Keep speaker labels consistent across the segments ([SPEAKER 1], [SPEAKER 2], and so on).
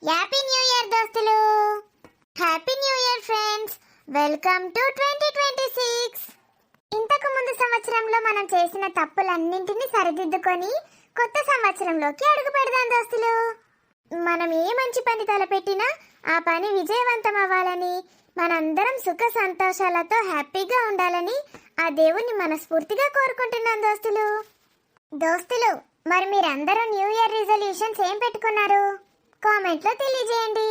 [SPEAKER 1] Happy new year దోస్తులు. Happy new year friends. Welcome to 2026. ఇంతకు ముందు సంవత్సరంలో మనం చేసిన తప్పులన్నింటినీ సరిదిద్దుకొని కొత్త సంవత్సరంలోకి అడుగు పెడదాం దోస్తులు. మనం ఏ మంచి పని తలపెట్టినా ఆ పని విజయవంతం అవ్వాలని, మనందరం సుఖ సంతోషాలతో హ్యాపీగా ఉండాలని ఆ దేవుణ్ణి మనస్ఫూర్తిగా కోరుకుంటున్నాం దోస్తులు. మరి మీరందరూ న్యూ ఇయర్ రిజల్యూషన్స్ ఏం పెట్టుకున్నారు? కామెంట్లో తెలియజేయండి.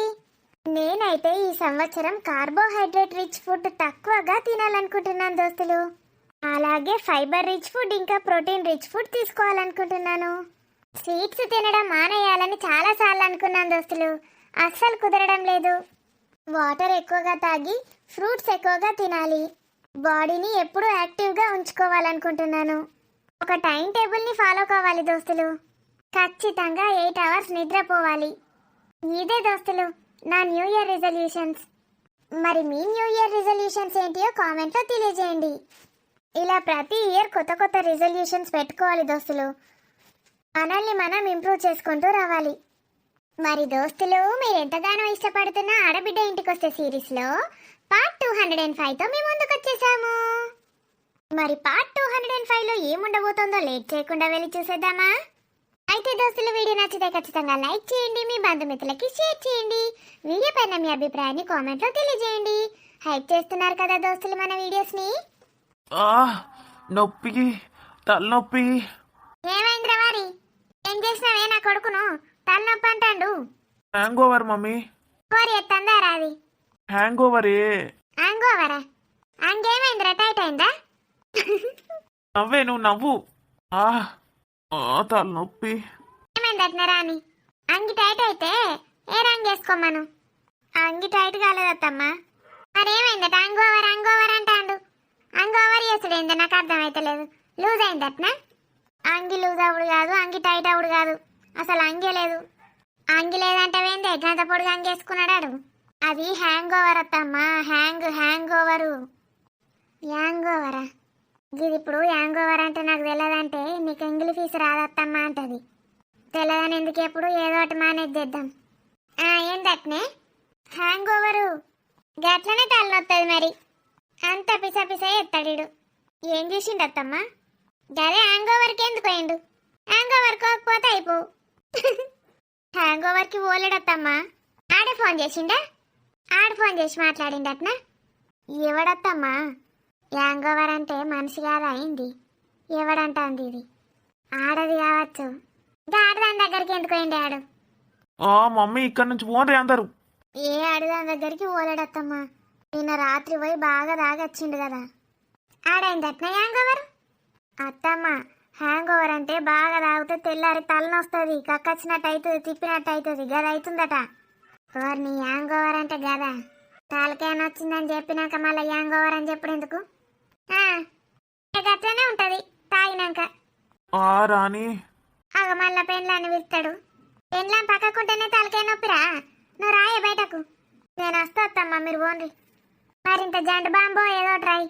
[SPEAKER 1] నేనైతే ఈ సంవత్సరం కార్బోహైడ్రేట్ రిచ్ ఫుడ్ తక్కువగా తినాలనుకుంటున్నాను దోస్తులు. అలాగే ఫైబర్ రిచ్ ఫుడ్ ఇంకా ప్రోటీన్ రిచ్ ఫుడ్ తీసుకోవాలనుకుంటున్నాను. స్వీట్స్ తినడం మానేయాలని చాలాసార్లు అనుకున్నాను దోస్తులు, అస్సలు కుదరడం లేదు. వాటర్ ఎక్కువగా తాగి ఫ్రూట్స్ ఎక్కువగా తినాలి. బాడీని ఎప్పుడూ యాక్టివ్గా ఉంచుకోవాలనుకుంటున్నాను. ఒక టైం టేబుల్ని ఫాలో కావాలి దోస్తులు. ఖచ్చితంగా 8 అవర్స్ నిద్రపోవాలి. ఇదే దోస్తులు నా న్యూ ఇయర్ రిజల్యూషన్స్. మరి మీ న్యూ ఇయర్ రిజల్యూషన్స్ ఏంటియో కామెంట్లో తెలియజేయండి. ఇలా ప్రతి ఇయర్ కొత్త కొత్త రిజల్యూషన్స్ పెట్టుకోవాలి దోస్తులు. మనల్ని మనం ఇంప్రూవ్ చేసుకుంటూ రావాలి. మరి దోస్తులు, మీరు ఎంతగానో ఇష్టపడుతున్న ఆడబిడ్డ ఇంటికొస్తే సిరీస్లో పార్ట్ 205తో మేము ముందుకు వచ్చేసాము. మరి పార్ట్ 205లో ఏముండబోతుందో లేట్ చేయకుండా వెళ్ళి చూసేద్దామా? అయితే దోస్తులు, వీడియో నచ్చితే ఖచ్చితంగా లైక్ చేయండి, మీ బంధుమిత్రులకి షేర్ చేయండి. వీడియో పైన మీ అభిప్రాయాన్ని కామెంట్లో తెలియజేయండి. హైప్ చేస్తున్నారు కదా దోస్తులు మన వీడియోస్ని.
[SPEAKER 2] నొప్పి, తలనొప్పి.
[SPEAKER 1] ఏమైందిరా వారి? ఏం చేసినావే నా కొడుకును? తలనొప్పి అంటాడు.
[SPEAKER 2] Hang over mummy.
[SPEAKER 1] కోరి ఎత్తందారా అది?
[SPEAKER 2] హ్యాంగ్ ఓవరే.
[SPEAKER 1] హ్యాంగ్ ఓవరా? అంగేమైందిరా? టైట్ అయిందా?
[SPEAKER 2] నవ్వే, నువ్వు నవ్వు. తలనొప్పి.
[SPEAKER 1] ఏమైంది అట్నరా అని? అంగి టైట్ అయితే ఏ రంగు వేసుకోమను. అంగి టైట్ కాలేదత్తమ్మా. మరేమైందట? హ్యాంగ్ ఓవర్ అంటాడు. హ్యాంగ్ ఓవర్ చేసుడేందో నాకు అర్థమైతలేదు. లూజ్ అయిందట్నా? అంగి లూజ్ అవుడు కాదు, అంగి టైట్ అవుడు కాదు, అసలు అంగే లేదు. అంగి లేదంటే వేందే గంట పొడుగు అంగి వేసుకున్నాడు. అది హ్యాంగ్ ఓవర్ అత్తమ్మా. Hang over. హ్యాంగ్ ఓవరా? ఇది ఇప్పుడు హ్యాంగ్ ఓవర్ అంటే నాకు తెలియదంటే నీకు ఇంగ్లీష్ ఫీజు రాదత్తమ్మా అంటది. తెలియదని ఎందుకు ఎప్పుడు ఏదో ఒకటి మేనేజ్ చేద్దాం. ఏంటట్నే హ్యాంగ్ ఓవరు? గట్లనే తలనొత్తది మరి. అంత పిస ఎత్తాడు. ఏం చేసిండత్తమ్మా? గదే హ్యాంగ్ ఓవర్కి ఎందుకు పోయిండు? హ్యాంగ్ ఓవర్ కోకపోతే అయిపో. హ్యాంగ్ ఓవర్కి పోలేడత్తమ్మా. ఆడే ఫోన్ చేసిండా? ఆడ ఫోన్ చేసి మాట్లాడిండట్నా? ఎవడత్తమ్మా? హ్యాంగ్ ఓవర్ అంటే మనిషి కాదా అయింది? ఎవడంటుంది ఇది? ఆడది కావచ్చు. ఆడదాని దగ్గరికి ఎందుకు పోయింది ఆడు?
[SPEAKER 2] మమ్మీ ఇక్కడ నుంచి పోండి అందరు.
[SPEAKER 1] ఏ ఆడదాని దగ్గరికి పోలేడత్తమ్మా. నిన్న రాత్రి పోయి బాగా తాగొచ్చిండు కదా. ఆడైందట్నా హ్యాంగ్ ఓవర్? అత్తమ్మ, హ్యాంగ్ ఓవర్ అంటే బాగా తాగితే తెల్లారి తలనొస్తుంది, కక్కచ్చినట్టు అవుతుంది, తిప్పినట్టు అవుతుంది, గది అవుతుందట. నీ హ్యాంగ్ ఓవర్ అంటే గదా? తలకేన వచ్చిందని చెప్పినాక మళ్ళీ హ్యాంగ్ ఓవర్ అని చెప్పుడు ఎందుకు? అట్లనే ఉంటది తాగినాక.
[SPEAKER 2] రాణి
[SPEAKER 1] అగ మళ్ళా పెండ్లాన్ని పిలుస్తాడు. పెండ్లాన్ని పక్కకుంటేనే తలకే నొప్పిరా? నువ్వు రాయే బయటకు. నేను వస్తా అత్తమ్మా, మీరు పోండి. మరింత జండు బాంబు ఏదో ట్రై.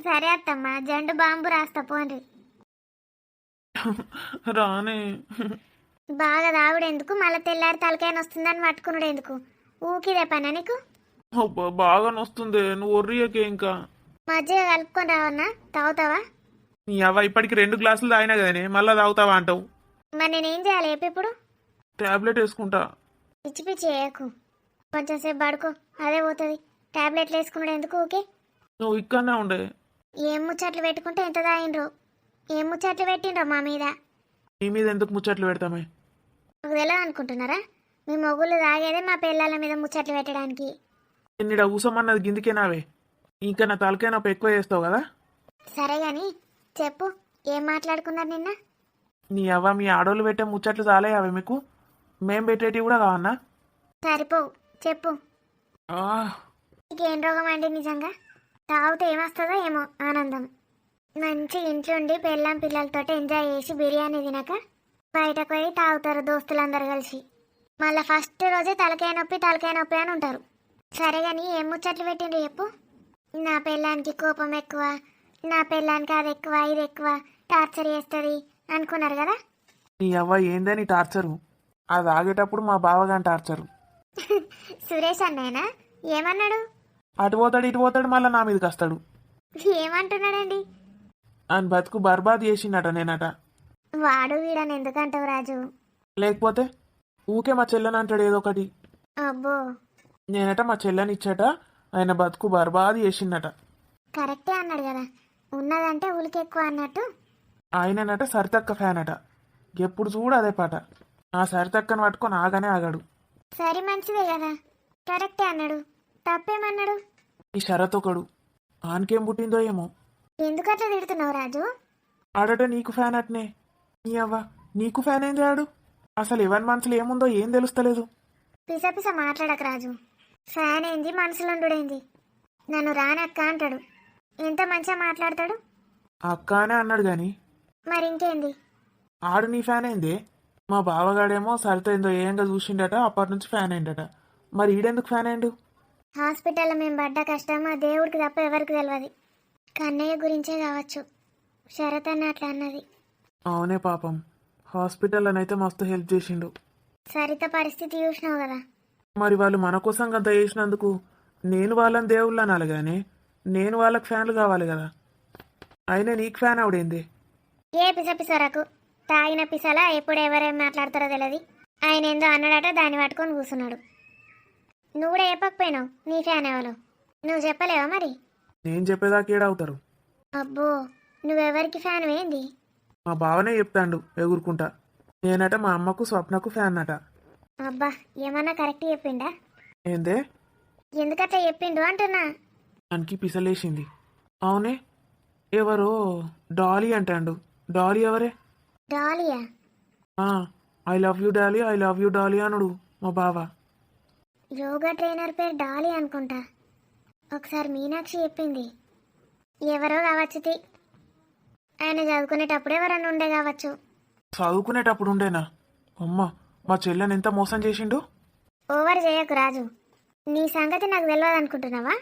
[SPEAKER 1] సరే అత్తమ్మా, జండు బాంబు రాస్తా, పోండి.
[SPEAKER 2] రాణి
[SPEAKER 1] బాగా తాగుడు ఎందుకు? మళ్ళీ తెల్లారి తలకాయన వస్తుందని పట్టుకున్నాడు ఎందుకు? ఊకిదే పనా నీకు?
[SPEAKER 2] బాగా నొస్తుంది, నువ్వు ఒర్రియకే. ఇంకా
[SPEAKER 1] మజ్జిగ కలుపుకొని రావన్నా, తాగుతావా?
[SPEAKER 2] నీ అవ్వ ఇప్పటికి 2 గ్లాసులు తాగినా కదనే, మళ్ళా తాగుతావా అంటావు?
[SPEAKER 1] మరి నేనేం చేయాలి చెప్పు ఇప్పుడు?
[SPEAKER 2] టాబ్లెట్ వేసుకుంటా.
[SPEAKER 1] పిచ్చి పిచ్చి చేయకు, కొంచెం సేపు పడుకో, అదే పోతుంది. టాబ్లెట్లు వేసుకున్నాడు ఎందుకు ఊకే?
[SPEAKER 2] నువ్వు ఇక్కడనే ఉండే.
[SPEAKER 1] ఏం ముచ్చట్లు పెట్టుకుంటే ఎంత తాగిండ్రు? ఏం ముచ్చట్లు పెట్టిండ్రో మా మీద?
[SPEAKER 2] నీ మీద ఎందుకు ముచ్చట్లు పెడతామే?
[SPEAKER 1] నాకు తెలియదు అనుకుంటున్నారా? మీ మొగుళ్ళు తాగేదే మా పిల్లల మీద ముచ్చట్లు పెట్టడానికి.
[SPEAKER 2] నిన్న ఊసమన్నది గిందికేనావే, ఇంకా నా తలకే నొప్పి ఎక్కువ చేస్తావు కదా.
[SPEAKER 1] సరే గాని చెప్పు, ఏం మాట్లాడుకున్నారు నిన్న?
[SPEAKER 2] నీ అవ్వ మీ ఆడోళ్ళు పెట్టే ముచ్చట్లు చాలే అవి మీకు? మేం పెట్టేటివి కూడా కావన్నా?
[SPEAKER 1] సరిపోవు, చెప్పు. నీకేం రోగం అండి నిజంగా? తాగితే ఏమొస్తుందో ఏమో ఆనందం. మంచి ఇంట్లో ఉండి పెళ్ళాం పిల్లలతో ఎంజాయ్ చేసి బిర్యానీ తినక బయటకు పోయి తాగుతారు దోస్తులందరూ కలిసి. మళ్ళీ ఫస్ట్ రోజే తలకాయ నొప్పి అని ఉంటారు. సరే కానీ ఏం ముచ్చట్లు పెట్టిండ్రు చెప్పు. నా పెళ్ళానికి కోపం ఎక్కువ, నా పెళ్ళానికి అది ఎక్కువ, ఇది ఎక్కువ, టార్చర్ చేస్తుంది అనుకున్నారు కదా.
[SPEAKER 2] నీ అవ్వ ఏందని టార్చరు? అది ఆగేటప్పుడు మా బావగాని టార్చరు.
[SPEAKER 1] సురేష్ అన్నయ్యనా? ఏమన్నాడు?
[SPEAKER 2] అటు పోతాడు ఇటు పోతాడు మళ్ళీ నా మీదకి వస్తాడు.
[SPEAKER 1] ఏమంటున్నాడండి?
[SPEAKER 2] ఆయన బతుకు బర్బాద్ చేసిండట నేనట.
[SPEAKER 1] వాడు వీడని ఎందుకంటావు రాజు?
[SPEAKER 2] లేకపోతే ఊకే మా చెల్లెని అంటాడు ఏదో ఒకటి.
[SPEAKER 1] అబ్బో,
[SPEAKER 2] నేనట మా చెల్లెని ఇచ్చట ఆయన బతుకు బర్బాద్ చేసిండట.
[SPEAKER 1] కరెక్టే అన్నాడు కదా, ఉన్నదంటే ఉలికెక్కువ అన్నట్టు.
[SPEAKER 2] ఆయననట సరితక్క ఫ్యాన్ అట. ఎప్పుడు చూడు అదే పాట. ఆ సరితక్కని పట్టుకొని ఆగానే ఆగాడు.
[SPEAKER 1] సరి మంచిదే కదా, కరెక్టే అన్నాడు. తప్పేమన్నాడు?
[SPEAKER 2] ఈ షరత్ ఒకడు ఆనకేం పుట్టిందో ఏమో.
[SPEAKER 1] ఎందుకట్లా తిడుతున్నావు రాజు?
[SPEAKER 2] ఆడట నీకు ఫ్యాన్ అట్నే. నీ అవ్వ నీకు ఫ్యాన్ ఏంది ఆడు? అసలు ఎవరి మనసులో ఏముందో ఏం తెలుస్తలేదు.
[SPEAKER 1] పిస మాట్లాడక రాజు. ఫ్యాన్ ఏంది, మనసులోండుడేంది? నన్ను రానక్క అంటాడు. ఎంత మంచిగా మాట్లాడతాడు.
[SPEAKER 2] అక్క అనే అన్నాడు గాని
[SPEAKER 1] మరి ఇంకేంది?
[SPEAKER 2] ఆడు నీ ఫ్యాన్ ఏంది? మా బావగాడేమో సరిత ఏందో ఏంగా చూసిండట, అప్పటి నుంచి ఫ్యాన్ అయిందట. మరి ఈడెందుకు ఫ్యాన్ అయిండు?
[SPEAKER 1] హాస్పిటల్లో మేము పడ్డ కష్టం ఆ దేవుడికి తప్ప ఎవరికి తెలియదు. కన్నయ్య గురించే కావచ్చు. శరత్ అన్న అట్లా అన్నది.
[SPEAKER 2] అవునే పాపం, హాస్పిటల్లోనైతే మస్తు హెల్ప్ చేసిండు.
[SPEAKER 1] సరిత పరిస్థితి చూసినావు కదా.
[SPEAKER 2] మరి వాళ్ళు మన కోసం అంత చేసినందుకు నేను వాళ్ళని దేవుళ్ళు అనాలి కానీ నేను వాళ్ళకి ఫ్యాన్లు కావాలి కదా. అయినా నీకు ఫ్యాన్ అవడేంది?
[SPEAKER 1] ఏ పిసరకు తాగిన పిసలా ఎప్పుడు ఎవరేం మాట్లాడతారో తెలియదు. ఆయన ఏందో అన్నాడట, దాన్ని పట్టుకొని కూర్చున్నాడు. నువ్వు కూడా చెప్పకపోయినావు నీ ఫ్యాన్ ఎవరో. నువ్వు చెప్పలేవా మరి?
[SPEAKER 2] నేను చెప్పేదాకా ఏడవుతారు.
[SPEAKER 1] అబ్బో, నువ్వెవరికి ఫ్యాన్ ఏంది?
[SPEAKER 2] మా బావనే చెప్తాండు ఎగురుకుంటా. నేనట మా అమ్మకు స్వప్నకు ఫ్యాన్ అట.
[SPEAKER 1] అబ్బా, ఏమన్నా కరెక్ట్ చెప్పిండా?
[SPEAKER 2] ఏందే?
[SPEAKER 1] ఎందుకట్లా చెప్పిండు అంటున్నా.
[SPEAKER 2] దానికి పిసలేసింది. అవునే, ఎవరో డాలీ అంటాండు. డాలీ ఎవరే?
[SPEAKER 1] డాలియా?
[SPEAKER 2] I love you Dolly, I love you Dolly అనుడు మా బావ.
[SPEAKER 1] యోగా ట్రైనర్ పేరు డాలీ అనుకుంటా. ఒకసారి మీనాక్షి చెప్పింది. ఎవరో కావచ్చు ఆయన చదువుకునేటప్పుడు ఎవరన్నా ఉండే కావచ్చు.
[SPEAKER 2] చదువుకునేటప్పుడు ఉండేనా? అమ్మ, మా చెల్లెని ఎంత మోసం చేసిండు.
[SPEAKER 1] ఓవర్ చేయకు రాజు. నీ సంగతి నాకు తెలియదు అనుకుంటున్నావా?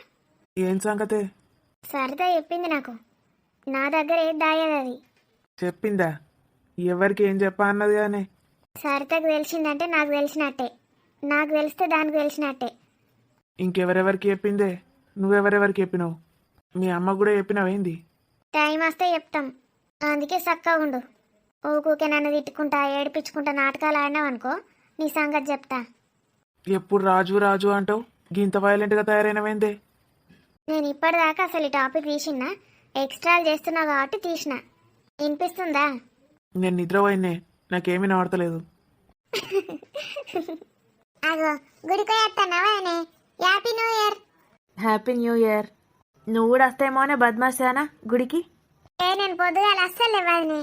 [SPEAKER 2] ఏం సంగతే?
[SPEAKER 1] సరిత చెప్పింది నాకు. నా దగ్గర ఏది దాయేది అది.
[SPEAKER 2] చెప్పిందా? ఎవరికి ఏం చెప్పా అన్నది కానీ.
[SPEAKER 1] సరితకు తెలిసిందంటే నాకు తెలిసినట్టే, నాకు తెలిస్తే దానికి తెలిసినట్టే.
[SPEAKER 2] ఇంకెవరెవరికి చెప్పిందే? నువ్వెవరెవరికి చెప్పినావు? మీ అమ్మ కూడా చెప్పినావేంది?
[SPEAKER 1] టైం వస్తే చెప్తాం. అందుకే చక్కగా ఉండు. ఊకే నన్ను తిట్టుకుంటా ఏడిపించుకుంటా నాటకాలు ఆడినావు అనుకో, నీ సంగతి చెప్తా.
[SPEAKER 2] ఎప్పుడు రాజు రాజు అంటావు, గింత వైలెంట్గా తయారైనవేందే?
[SPEAKER 1] నేను ఇప్పటిదాకా అసలు ఈ టాపిక్ తీసినా, ఎక్స్ట్రాలు చేస్తున్నావు కాబట్టి తీసిన. వినిపిస్తుందా?
[SPEAKER 2] నేను నిద్రపోయినే, నాకేమీ నడతలేదు.
[SPEAKER 1] అగో, గుడికి వస్తున్నావా? Happy new year.
[SPEAKER 3] Happy new year. నువ్వు కూడా వస్తాయేమోనే బద్మాసానా గుడికి?
[SPEAKER 1] నేను పొద్దుగాల అస్సలు లేవని,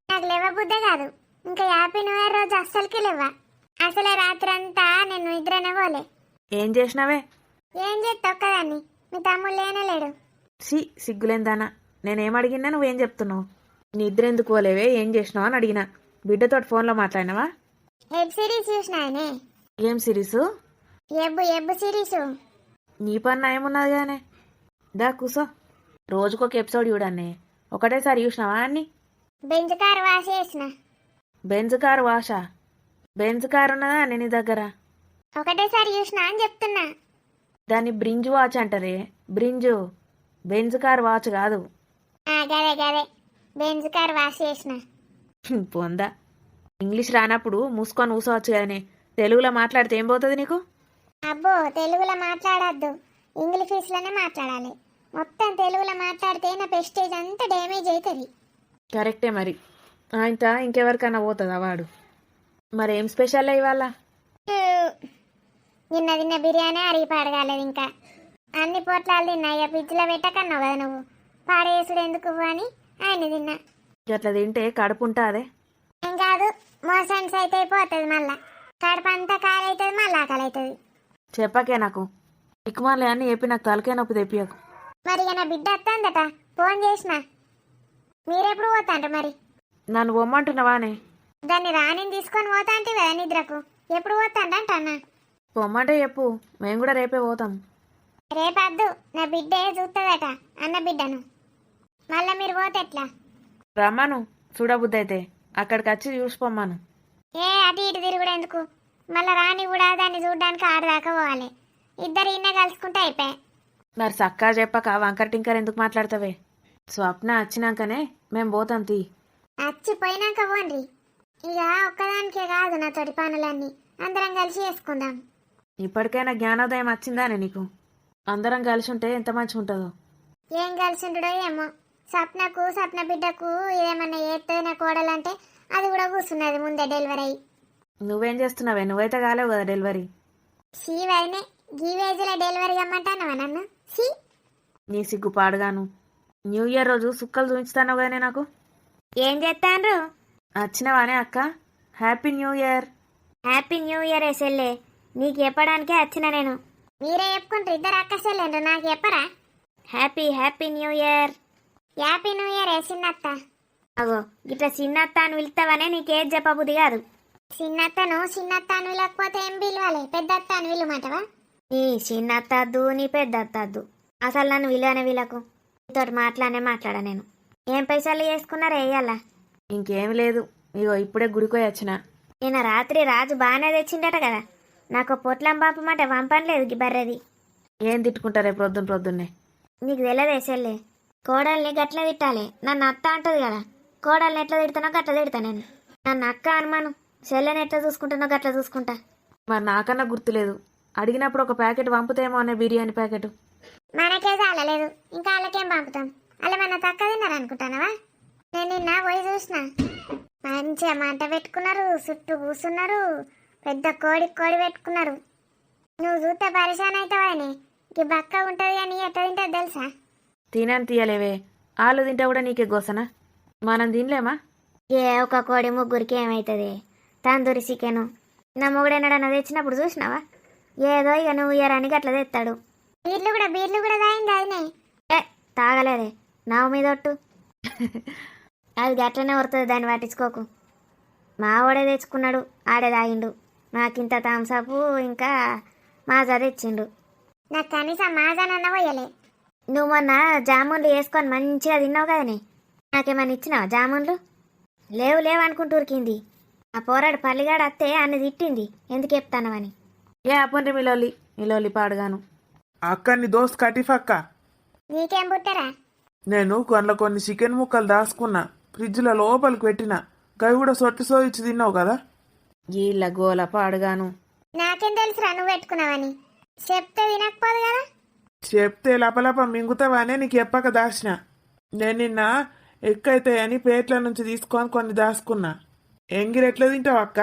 [SPEAKER 1] నాకు లేవ బుద్ధే కాదు. ఇంకా హ్యాపీ న్యూ ఇయర్ రోజు అస్సలకి లేవా. అసలే రాత్రి అంతా నేను నిద్రనే పోలే.
[SPEAKER 3] ఏం చేసినావే?
[SPEAKER 1] ఏం చేస్తా ఒక్కదాన్ని, మీ తమ్ముడు లేనే లేడు.
[SPEAKER 3] సిగ్గులేందానా. నేనేం అడిగినా నువ్వేం చెప్తున్నావు? నిద్ర ఎందుకు పోలేవే, ఏం చేసినావు అని అడిగినా. బిడ్డతో ఫోన్లో మాట్లాడినావా?
[SPEAKER 1] వెబ్ సిరీస్ చూసిన ఆయనే.
[SPEAKER 3] ఏం సిరీసు?
[SPEAKER 1] ఎబ్బు సిరీసు.
[SPEAKER 3] నీ పన్న ఏమున్నది కానీ. దా కూసో. రోజుకొక ఎపిసోడ్ చూడన్నే. ఒకటేసారి చూసినావా అన్ని?
[SPEAKER 1] బెంచ్ కారు వాష్ చేసిన.
[SPEAKER 3] బెంజ్ కారు వాషా? బెంజ్ కారు ఉన్నదా అన్ని నీ దగ్గర?
[SPEAKER 1] ఒకటేసారి చూసిన అని చెప్తున్నా.
[SPEAKER 3] దాన్ని బ్రింజ్ వాచ్ అంటారే. బ్రింజు. బెంజ్ కారు వాచ్ కాదు.
[SPEAKER 1] గదే బెంచ్ కారు వాష్ చేసిన.
[SPEAKER 3] పొందా. ఇంగ్లీష్ రానప్పుడు మూసుకొని కూసోవచ్చు కదనే. తెలుగులో మాట్లాడితే ఏం పోతుంది నీకు?
[SPEAKER 1] అబ్బో, తెలుగులో మాట్లాడద్దు, ఇంగ్లీష్లోనే మాట్లాడాలి. మొత్తం తెలుగులో మాట్లాడితే నా ప్రెస్టేజ్ అంతా డ్యామేజ్ అవుతుంది.
[SPEAKER 3] కరెక్టే మరి. ఆయనతో ఇంకెవరికైనా పోతుందా వాడు? మరేం స్పెషల్ ఇవాళ?
[SPEAKER 1] నిన్న బిర్యానీ అరిగి పాడగాలేదు. ఇంకా అన్ని పొట్లాలు తిన్నా. ఇక ఫ్రిడ్జ్లో పెట్టకన్నావు కదా నువ్వు. పాడేసుడు ఎందుకు అని ఆయన తిన్నా.
[SPEAKER 3] అట్లా తింటే కడుపు ఉంటాదే.
[SPEAKER 1] ఏం కాదు, మోషన్స్ అయితే అయిపోతుంది. మళ్ళా కడుపు అంతా కాలు అవుతుంది, మళ్ళీ ఆకలి అవుతుంది.
[SPEAKER 3] చెప్పకే నాకు. ఇక్కుమాలే అని చెప్పి నాకు తలకే నొప్పి తెప్పియకు.
[SPEAKER 1] మరి ఇక నా బిడ్డ వస్తుందట, ఫోన్ చేసిన. మీరెప్పుడు పోతాంట మరి?
[SPEAKER 3] నన్ను పొమ్మంటున్నావానే?
[SPEAKER 1] దాన్ని రాణిని తీసుకొని పోతా అంటే కదా నిద్రకు. ఎప్పుడు పోతాంట అన్న?
[SPEAKER 3] పొమ్మంటే చెప్పు, మేము కూడా రేపే పోతాం.
[SPEAKER 1] రేపద్దు, నా బిడ్డే చూస్తుందట, అన్న బిడ్డను. మళ్ళా మీరు పోతే ఎట్లా?
[SPEAKER 3] రమ్మను చూడబుద్ధి అయితే. అక్కడికి వచ్చి చూసిపోమ్మాను.
[SPEAKER 1] ఏ అటు ఇటు తిరుగుడు ఎందుకు? మళ్ళా రాని కూడా దాన్ని చూడడానికి ఆడదాకా పోవాలి. ఇద్దరు ఇన్న కలుసుకుంటే అయిపోయి.
[SPEAKER 3] మరి సక్కా చెప్పక వంకర టింకర్ ఎందుకు మాట్లాడతావే? స్వప్న వచ్చినాకనే మేము పోతాం తీ.
[SPEAKER 1] పోయినాక పోండి. ఇక ఒక్కదానికే కాదు నాతోటి పనులన్నీ అందరం కలిసి చేసుకుందాం.
[SPEAKER 3] ఇప్పటికైనా జ్ఞానోదయం వచ్చిందానే నీకు? అందరం కలిసి ఉంటే ఎంత మంచిగా ఉంటుందో.
[SPEAKER 1] ఏం కలిసి ఉంటుండో ఏమో. స్వప్న బిడ్డకు ఏమన్నా ఏస్తే నా కోడలంటే అది కూడా కూర్చున్నది ముందే డెలివరీ అయ్యి.
[SPEAKER 3] నువ్వేం చేస్తున్నావే? నువ్వైతే కాలేవు కదా డెలివరీ.
[SPEAKER 1] షీవైనే గీవేజ్లో డెలివరీ అమ్మంటానవా నన్ను? షీ
[SPEAKER 3] నీ సిగ్గు పాడుగాను. న్యూ ఇయర్ రోజు సుక్కలు చూపించుతాను కదనే నాకు.
[SPEAKER 1] ఏం చేస్తాండ్రు?
[SPEAKER 3] వచ్చినవానే అక్క? Happy new year.
[SPEAKER 1] Happy new year ఎసెల్లే. నీకు చెప్పడానికే వచ్చిన నేను. మీరే చెప్పుకుంటారు, ఇద్దరు అక్కసెళ్ళండ్రు, నాకు చెప్పరా? Happy new year. Happy new year చిన్నత్త. అగో ఇట్లా చిన్నత్త అని పిలుస్తావనే నీకేది చెప్పబుద్ది కాదు. చిన్నత్తను అని పిలకపోతే ఏం పిలవాలి? పెద్దత్త అని పిలువమంటవా? నీ చిన్నత్త అద్దు, నీ పెద్దత్త అద్దు. అసలు నన్ను విలువనే వీళ్ళకు. నీతో మాట్లాడా నేను. ఏం పైసలు చేసుకున్నారా వేయాలా?
[SPEAKER 3] ఇంకేమి లేదు, ఇగో ఇప్పుడే గుడికోయి వచ్చిన.
[SPEAKER 1] నిన్న రాత్రి రాజు బాగానే తెచ్చిండట కదా, నాకు పొట్లం పంపమంటే పంపనలేదు బర్రెది.
[SPEAKER 3] ఏం తిట్టుకుంటారే ప్రొద్దున్నే?
[SPEAKER 1] నీకు తెలియదు ఎసెల్లే. కోడల్ని గట్ల తిట్టాలి. నన్ను అత్త అంటది కదా, కోడల్ని ఎట్లా తిడతానో గట్ల తిడతా నేను. నన్ను అక్క అనుమాను, చెల్లెని ఎట్లా చూసుకుంటానో గట్ల చూసుకుంటా.
[SPEAKER 3] మరి నాకన్నా గుర్తులేదు. అడిగినప్పుడు ఒక ప్యాకెట్ పంపుతేమో అనే బిర్యానీ ప్యాకెట్.
[SPEAKER 1] మనకే చాలలేదు, ఇంకా వాళ్ళకేం పంపుతాం? అలా మన తక్కువ తిన్నారనుకుంటానవా? నేను నిన్న పోయి చూసిన, మంచిగా మంట పెట్టుకున్నారు, చుట్టూ కూర్చున్నారు, పెద్ద కోడి పెట్టుకున్నారు. నువ్వు చూస్తే పరిశాన్ అవుతావని. ఈ బక్క ఉంటుంది కానీ ఎట్లా తింటుంది తెలుసా?
[SPEAKER 3] తినని తీయలేవే, వాళ్ళు తింటే కూడా నీకే గోసనా? మనం తినలేమా?
[SPEAKER 1] ఏ ఒక కోడి ముగ్గురికి ఏమవుతుంది? తందూరి చికెను నా మొగుడెన్నడన్నా తెచ్చినప్పుడు చూసినావా? ఏదో ఇక నువ్వు ఇయరని గట్ల తెస్తాడు. బీర్లు కూడా తాగింది ఆయనే. ఏ తాగలేదే, నావు మీద ఒట్టు. అది గట్లనే వస్తుంది, దాన్ని పట్టించుకోకు. మావాడే తెచ్చుకున్నాడు, ఆడే తాగిండు. నాకింత థమ్సప్ ఇంకా మాజా తెచ్చిండు. నాకు కనీసం మాజానన్నా పోయలే. నువ్వు మొన్న జామున్లు వేసుకొని మంచిగా తిన్నావు కదనే, నాకేమన్నా ఇచ్చినావా జామున్లు? లేవు అనుకుంటూ ఉరికింది. ఆ పోరాడు పల్లిగాడు అత్తే అన్ని తిట్టింది, ఎందుకు చెప్తానవని.
[SPEAKER 3] ఏ అప్పండ్రి మిలోలి పాడుగాను.
[SPEAKER 2] అక్క నీ దోస్త్ కటిఫ్ అక్క.
[SPEAKER 1] నీకేం పుట్టారా?
[SPEAKER 2] నేను కొన్ని చికెన్ ముక్కలు దాచుకున్నా, ఫ్రిడ్జ్లో లోపలికి పెట్టిన. గవి కూడా సొట్టు సోయిచ్చి తిన్నావు కదా.
[SPEAKER 3] వీళ్ళ గోల పాడుగాను.
[SPEAKER 1] నాకేం తెలుసురా నువ్వు పెట్టుకున్నావని? చెప్తే వినకపోదు కదా.
[SPEAKER 2] చెప్తే లపలప మింగుతావానే నీకు చెప్పక దాచిన. నేను నిన్న ఎక్కువైతాయని పేట్ల నుంచి తీసుకొని కొన్ని దాచుకున్నా. ఎంగిరి ఎట్లా తింటావు అక్క?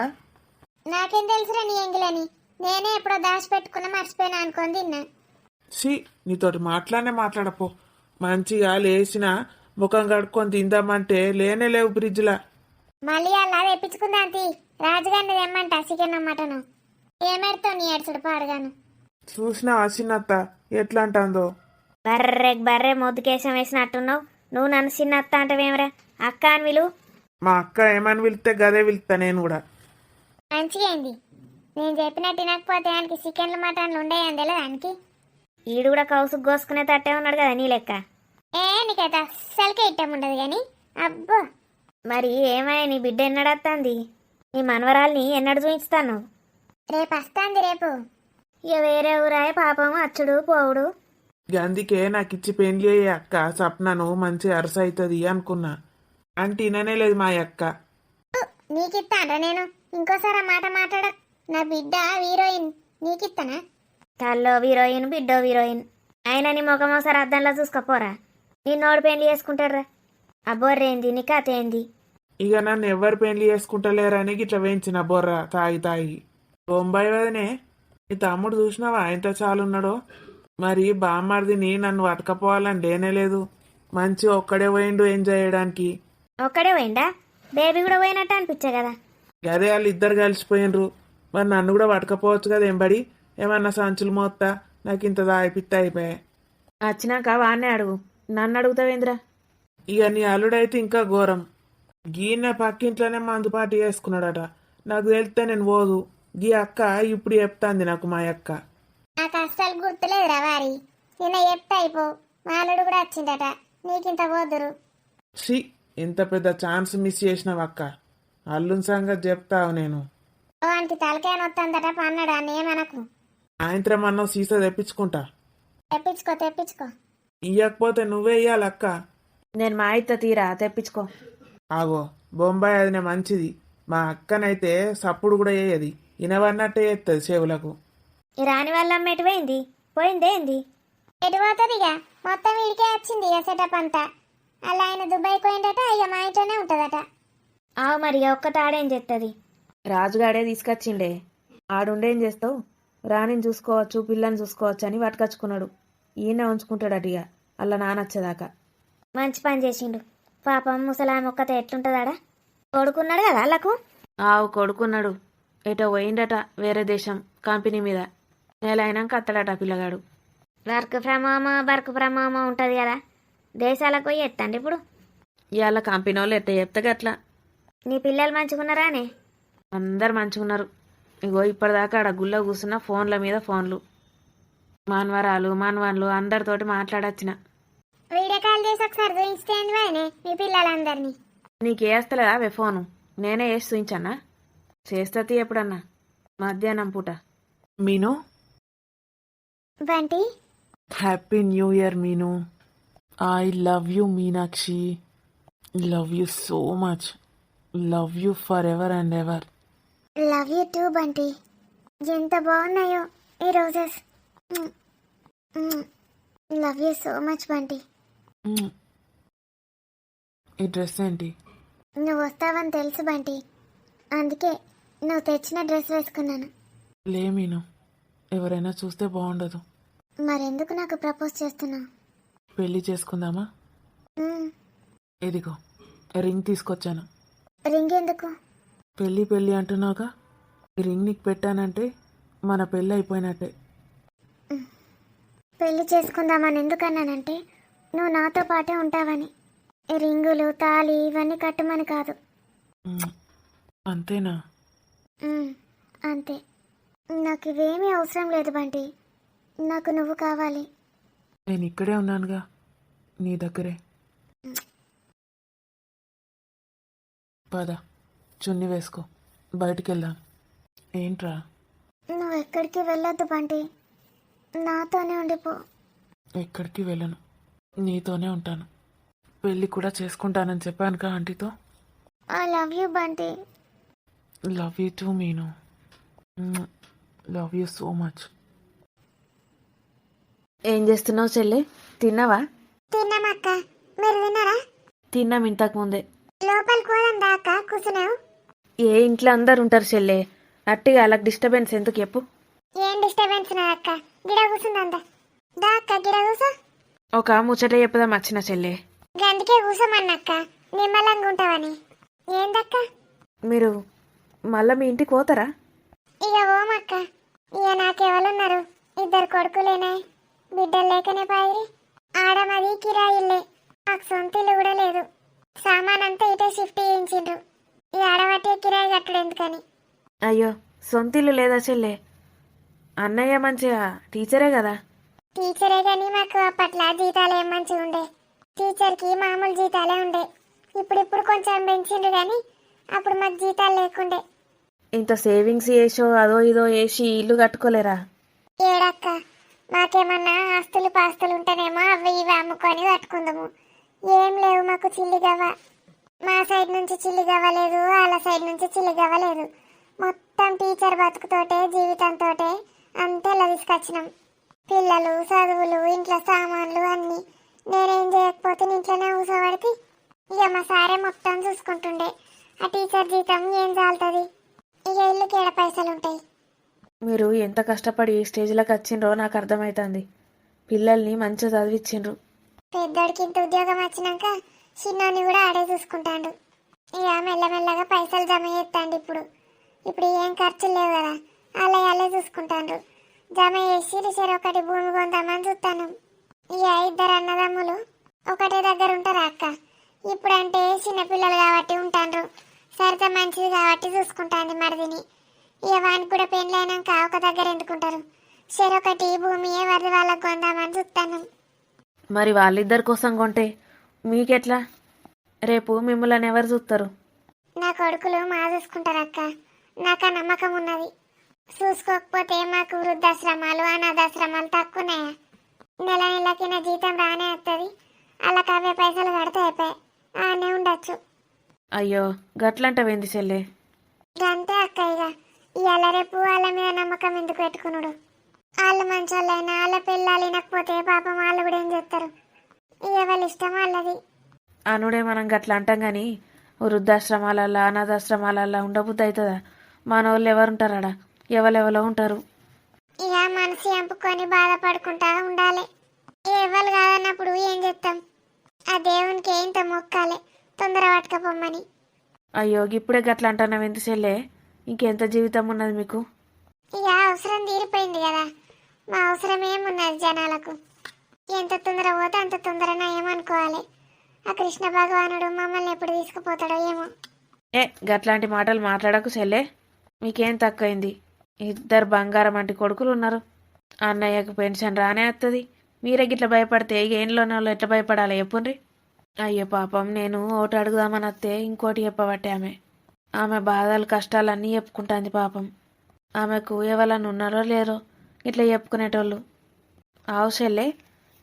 [SPEAKER 1] నాకేం తెలుసురా నీ ఎంగిలని? నేనే ఎప్పుడో దాచి పెట్టుకున్నా, మర్చిపోయినా అనుకొని తిన్నా.
[SPEAKER 2] నీతోటి మాట్లాడపో. మంచిగా లేచిన ముఖం కడుక్కొని తిందామంటే లేనే లేవు ఫ్రిడ్జ్లా.
[SPEAKER 1] మళ్ళీ అలా తెప్పించుకుందా తీ. రాజుగారిని తెమ్మంట చికెన్ మటను. ఏమెడతావు నీ ఏడ్చుడు పాడుగాను.
[SPEAKER 2] చూసినా చిన్నత్త ఎట్లా అంటుందో.
[SPEAKER 1] బర్రె మొద్దుకేసం వేసినట్టున్నావు. నువ్వు నన్ను చిన్నత్త అంటవేమరా? అక్క అని విలువు.
[SPEAKER 2] మా అక్క ఏమని పిలిస్తే గదే పిలుస్తా నేను కూడా.
[SPEAKER 1] మంచిగా అయింది. నేను చెప్పినట్టు తినకపోతే ఆయనకి చికెన్లు మటన్లు ఉండేయని తెలియదు ఆయనకి. ఈడు కూడా కౌసుకు కోసుకునే తట్టే ఉన్నాడు కదా నీ లెక్క. నీకైతే అస్సలకే ఇట్టం ఉండదు కానీ. అబ్బో మరి ఏమయ్యా, నీ బిడ్డ ఎన్నడత్తాంది? నీ మనవరాల్ని ఎన్నడు చూపిస్తాను? రేపు వస్తాంది. రేపు ఇక వేరే ఊరాయ పాపం అచ్చుడు పోవుడు.
[SPEAKER 2] అందుకే నాకు ఇచ్చి పెళ్లి అయ్యే అక్క సప్నను మంచి అరస అవుతుంది అనుకున్నా. అంటే ఇననే లేదు మా అక్క.
[SPEAKER 1] నీకిత్తానరా నేను? ఇంకోసారి మాట మాట్లాడ. నా బిడ్డ హీరోయిన్, నీకిత్తానా? తల్లో హీరోయిన్, బిడ్డో హీరోయిన్. అయినా నీ ముఖమోసారి అద్దంలో చూసుకోపోరా. నిన్నోడు పెళ్లి చేసుకుంటారా? అబ్బోర్రేంది నీ కథ ఏంది?
[SPEAKER 2] ఇక నన్ను ఎవరు పెళ్లి చేసుకుంటలేరని ఇట్లా వేయించిన బొర్ర తాగి. బొంబాయి వదనే, నీ తమ్ముడు చూసినావా ఎంత చాలున్నాడో? మరి బామ్మర్దిని నన్ను పట్టుకపోవాలని లేనే లేదు. మంచి ఒక్కడే పోయిండు ఎంజాయ్ చేయడానికి.
[SPEAKER 1] ఒక్కడే పోయిండా? బేబీ కూడా పోయినట్టు అనిపించే కదా.
[SPEAKER 2] అదే వాళ్ళు ఇద్దరు కలిసిపోయినరు. మరి నన్ను కూడా పట్టుకపోవచ్చు కదా ఎంబడి. ఏమన్నా సంచులు మోత్తా నాకు ఇంత దాయిపిత్త అయిపోయాయి.
[SPEAKER 3] వచ్చినాక వాడినే అడుగు, నన్ను అడుగుతావేంద్రా?
[SPEAKER 2] ఇక నీ అల్లుడైతే ఇంకా ఘోరం. గీనే పక్కింట్లోనే మందుపాటి చేసుకున్నాడట. నాకు తెలిస్తే నేను పోదు. గీ అక్క ఇప్పుడు చెప్తాంది నాకు మా అక్క.
[SPEAKER 1] నాకు అస్సలు గుర్తులేదురా వారి. నిన్న చెప్తా అయిపో. మాలుడు కూడా వచ్చిందట. నీకింత పోదురు.
[SPEAKER 2] ఎంత పెద్ద ఛాన్స్ మిస్ చేసినావు అక్క. అల్లుని సంగతి చెప్తావు నేను.
[SPEAKER 1] వానికి తలకాయ నొత్తందట పన్నాడు అన్నేమనకు.
[SPEAKER 2] సాయంత్రం అన్నం సీసా తెప్పించుకుంటా.
[SPEAKER 1] తెప్పించుకో తెప్పించుకో.
[SPEAKER 2] ఇయ్యకపోతే నువ్వే ఇయ్యాలి అక్క.
[SPEAKER 3] నేను మా ఇత్త తీరా తెప్పించుకో.
[SPEAKER 2] ఆగో, బొంబాయి అదినే మంచిది. మా అక్కనైతే సప్పుడు కూడా వేయది, వినవన్నట్టే చేస్తుంది చెవులకు.
[SPEAKER 1] ఈ రాని వల్ల అమ్మ ఎటు పోయింది? పోయిందేంది? ఎటు పోతుంది ఇక? మొత్తం వీడికే వచ్చింది ఇక సెటప్ అంతా. అలా ఆయన దుబాయ్ పోయిందట, ఇక మా ఇంట్లోనే ఉంటుందట. ఆవు మరి ఇక ఒక్క తాడేం చేస్తుంది?
[SPEAKER 3] రాజుగాడే తీసుకొచ్చిండే. ఆడుండేం చేస్తావు? రాణిని చూసుకోవచ్చు, పిల్లని చూసుకోవచ్చు అని పట్టుకొచ్చుకున్నాడు. ఈయన ఉంచుకుంటాడట ఇక అలా నానొచ్చేదాకా.
[SPEAKER 1] మంచి పని చేసిండు. పాపం ముసలామె ఒక్కతే ఎట్లుంటుందాడా? కొడుకున్నాడు కదా వాళ్ళకు.
[SPEAKER 3] ఆవు కొడుకున్నాడు. ఎటో పోయిండట వేరే దేశం కంపెనీ మీద. నెల అయినాక అత్తడట పిల్లగాడు.
[SPEAKER 1] వర్క్ ఫ్రమ్ హోమ్ ఉంటుంది కదా, దేశాలకు పోయి ఎత్తండి ఇప్పుడు.
[SPEAKER 3] ఇవాళ కంపెనీ వాళ్ళు ఎట్ట చెప్తే గట్లా.
[SPEAKER 1] నీ పిల్లలు మంచిగున్నారానే?
[SPEAKER 3] అందరు మంచిగున్నారు. ఇగో ఇప్పటిదాకా ఆడ గుళ్ళ కూర్చున్న ఫోన్ల మీద ఫోన్లు. మానవరాలు మానవాన్లు అందరితోటి మాట్లాడొచ్చిన.
[SPEAKER 1] వీడియో కాల్ చేసి ఒకసారి చూపించేంది వాయనే మీ పిల్లలందరినీ.
[SPEAKER 3] నీకేస్తలేదా అవే ఫోను? నేనే వేసి చూయించన్నా? చేస్తతి ఎప్పుడన్నా మధ్యాహ్నం పూట.
[SPEAKER 2] Meenu,
[SPEAKER 1] Bunty
[SPEAKER 2] happy new year Meenu. I love you Meenakshi. Love you so much. Love you for ever and ever.
[SPEAKER 1] Love you too Bunty. ఎంత బాగున్నాయో ఈ roses. Love you so much Bunty.
[SPEAKER 2] ఈ డ్రెస్ ఏంటి?
[SPEAKER 1] నువ్వు వస్తావని తెలుసు బంటి, అందుకే నువ్వు తెచ్చిన డ్రెస్ వేసుకున్నాను.
[SPEAKER 2] లే మీను, ఎవరైనా చూస్తే బాగుండదు.
[SPEAKER 1] మరెందుకు నాకు ప్రపోజ్ చేస్తున్నావు?
[SPEAKER 2] పెళ్లి చేసుకుందామా? ఇదిగో రింగ్ తీసుకొచ్చాను.
[SPEAKER 1] రింగ్ ఎందుకు?
[SPEAKER 2] పెళ్ళి పెళ్ళి అంటున్నావుగా, ఈ రింగ్ నీకు పెట్టానంటే మన పెళ్ళి అయిపోయినట్టే.
[SPEAKER 1] పెళ్లి చేసుకుందామని ఎందుకన్నానంటే నువ్వు నాతో పాటే ఉంటావని. ఈ రింగులు తాళి ఇవన్నీ కట్టమని కాదు.
[SPEAKER 2] అంతేనా?
[SPEAKER 1] అంతే. నాకు ఇవేమీ అవసరం లేదు బంటి, నాకు నువ్వు కావాలి.
[SPEAKER 2] నేను ఇక్కడే ఉన్నానుగా నీ దగ్గరే. పద, చున్ని వేసుకో, బయటికి వెళ్దాం. ఏంట్రా?
[SPEAKER 1] నువ్వు ఎక్కడికి వెళ్ళొద్దు బంటి, నాతోనే ఉండిపో.
[SPEAKER 2] ఎక్కడికి వెళ్ళను, నీతోనే ఉంటాను. పెళ్ళి కూడా చేసుకుంటానని చెప్పానుగా ఆంటీతో.
[SPEAKER 1] I love you Bunty.
[SPEAKER 2] Love you too Meenu. Love you so much.
[SPEAKER 3] ఏం చేస్తున్నావు చెల్లె? తిన్నావా?
[SPEAKER 1] తిన్నామక్క, మీరు తిన్నారా?
[SPEAKER 3] తిన్నాం ఇంతకు ముందే.
[SPEAKER 1] లోపలికి పోదాం దాకా కూర్చున్నావు.
[SPEAKER 3] ఏ ఇంట్లో అందరు ఉంటారు చెల్లె, అట్టిగా అలా డిస్టర్బెన్స్ ఎందుకు చెప్పు?
[SPEAKER 1] ఏం డిస్టర్బెన్స్ నా అక్క? గిడ కూర్చుందా దా అక్క, గిడ కూర్చో.
[SPEAKER 3] ఒక ముచ్చట చెప్పుదాం వచ్చిన చెల్లె.
[SPEAKER 1] గందుకే కూర్చోమన్నక్క, నిమ్మలంగా ఉంటావని. ఏందక్క?
[SPEAKER 3] మీరు మళ్ళీ మీ ఇంటికి పోతారా?
[SPEAKER 1] ఇక ఓమక్క, ఇక నాకెవరున్నారు? ఇద్దరు కొడుకులేనా, బిడ్డలు లేకనే పాయిరి. ఆడమది కిరాయిల్లే, మాకు సొంత ఇల్లు కూడా లేదు. సామాన్ అంతా ఇటే షిఫ్ట్ చేయించిండ్రు. ఈ ఆడబట్టే కిరాయి కట్టడు ఎందుకని.
[SPEAKER 3] అయ్యో, సొంత ఇల్లు లేదా చెల్లె? అన్నయ్య మంచిగా టీచరే కదా.
[SPEAKER 1] టీచరే కానీ మాకు అప్పట్లో జీతాలు ఏం మంచిగా ఉండే. టీచర్కి మామూలు జీతాలే ఉండే. ఇప్పుడు కొంచెం పెంచిండ్రు కానీ అప్పుడు మాకు జీతాలు లేకుండే.
[SPEAKER 3] ఇంత సేవింగ్స్ చేసో అదో ఇదో వేసి ఇల్లు కట్టుకోలేరా?
[SPEAKER 1] ఏడక్క, మాకేమన్నా ఆస్తులు పాస్తులు ఉంటేనేమో అవి ఇవి అమ్ముకొని కట్టుకుందాము. ఏం లేవు మాకు చిల్లిగవ్వ. మా సైడ్ నుంచి చిల్లిగవ్వ లేదు, వాళ్ళ సైడ్ నుంచి చిల్లిగవ్వ లేదు. మొత్తం టీచర్ బతుకుతోటే జీవితంతోటే అంతే ఇలా తీసుకొచ్చినాం. పిల్లలు, చదువులు, ఇంట్లో సామాన్లు అన్నీ. నేనేం చేయకపోతే ఇంట్లోనే కూసోబడితే ఇక మా సారే మొత్తం చూసుకుంటుండే. ఆ టీచర్ జీతం ఏం చాలుతుంది? ఇక ఇల్లుకి ఏడ పైసలు ఉంటాయి.
[SPEAKER 3] మీరు ఎంత కష్టపడి ఈ స్టేజ్లోకి వచ్చిండ్రో నాకు అర్థమవుతుంది. పిల్లల్ని మంచిగా చదివించిండ్రు.
[SPEAKER 1] పెద్దోడికి ఇంత ఉద్యోగం వచ్చినాక చిన్నోని కూడా ఆడే చూసుకుంటాడు. ఇక మెల్లమెల్లగా పైసలు జమ చేస్తాండు. ఇప్పుడు ఏం ఖర్చులు లేవు కదా, వాళ్ళే చూసుకుంటాడు. జమ చేసి ఒకటి భూమి కొందామని చూస్తాను. ఇక ఇద్దరు అన్నదమ్ములు ఒకటే దగ్గర ఉంటారా అక్క? ఇప్పుడంటే చిన్నపిల్లలు కాబట్టి ఉంటాండ్రు. సరిత మంచిది కాబట్టి చూసుకుంటాంది మరిదిని. ఇక వానికి కూడా పెళ్ళైనాక ఒక దగ్గర ఎందుకుంటారు? ఒకటి భూమి ఎవరిది వాళ్ళకు కొందామని చూస్తాను.
[SPEAKER 3] మరి వాళ్ళిద్దరి కోసం కొంటే మీకెట్లా? రేపు మిమ్మల్ని ఎవరు చూస్తారు?
[SPEAKER 1] నా కొడుకులు మా చూసుకుంటారక్క, నాకు ఆ నమ్మకం ఉన్నది. చూసుకోకపోతే మాకు వృద్ధాశ్రమాలు అనాథాశ్రమాలు తక్కువన్నాయా? నెల నెలకి నా జీతం రానే వస్తుంది, వాళ్ళకి అవే పైసలు కడితే అయిపోయి ఆనే ఉండొచ్చు.
[SPEAKER 3] అయ్యో గట్లంటవేంది చెల్లే?
[SPEAKER 1] అంతే అక్క, ఇక ఇవాళ రేపు వాళ్ళ మీద నమ్మకం ఎందుకు పెట్టుకున్నాడు? వాళ్ళు మంచోళ్ళైనా వాళ్ళ పిల్లలు వినకపోతే పాపం వాళ్ళు కూడా ఏం చేస్తారు? ఇక వాళ్ళ ఇష్టం వాళ్ళది.
[SPEAKER 3] అనుడే మనం గట్ల అంటాం కానీ వృద్ధాశ్రమాలల్లో అనాథాశ్రమాలల్లో ఉండబుద్ధి అవుతుందా? మన వాళ్ళు ఎవరుంటారాడా? ఎవరెవరో ఉంటారు.
[SPEAKER 1] ఇక మనసు చంపుకొని బాధపడుకుంటా ఉండాలి. ఎవరు కాదన్నప్పుడు ఏం చేస్తాం? ఆ దేవునికి ఏంత మొక్కాలి తొందర పట్టుకపోమ్మని.
[SPEAKER 3] అయ్యో ఇప్పుడే గట్ల అంటున్నావు ఎందుకు చెల్లే? ఇంకెంత జీవితం ఉన్నది మీకు?
[SPEAKER 1] ఇక అవసరం తీరిపోయింది కదా, మా అవసరం ఏమున్నది జనాలకు? ఎంత తొందర పోతే అంత తొందరనా ఏమనుకోవాలి. ఆ కృష్ణ భగవానుడు మమ్మల్ని ఎప్పుడు తీసుకుపోతాడో ఏమో.
[SPEAKER 3] ఏ గట్లాంటి మాటలు మాట్లాడకు చెల్లే. మీకేం తక్కువైంది? ఇద్దరు బంగారం అంటి కొడుకులు ఉన్నారు. అన్నయ్యకు పెన్షన్ రానే వస్తుంది. మీరే గిట్ల భయపడితే ఇక ఏంలోనే వాళ్ళు ఎట్లా భయపడాలి చెప్పుండ్రి. అయ్యో పాపం, నేను ఒకటి అడుగుదామని వస్తే ఇంకోటి చెప్పబట్టే ఆమె బాధలు కష్టాలన్నీ చెప్పుకుంటుంది పాపం. ఆమెకు ఎవరన్నా ఉన్నారో లేరో ఇట్లా చెప్పుకునేటోళ్ళు. ఆవు చెల్లే,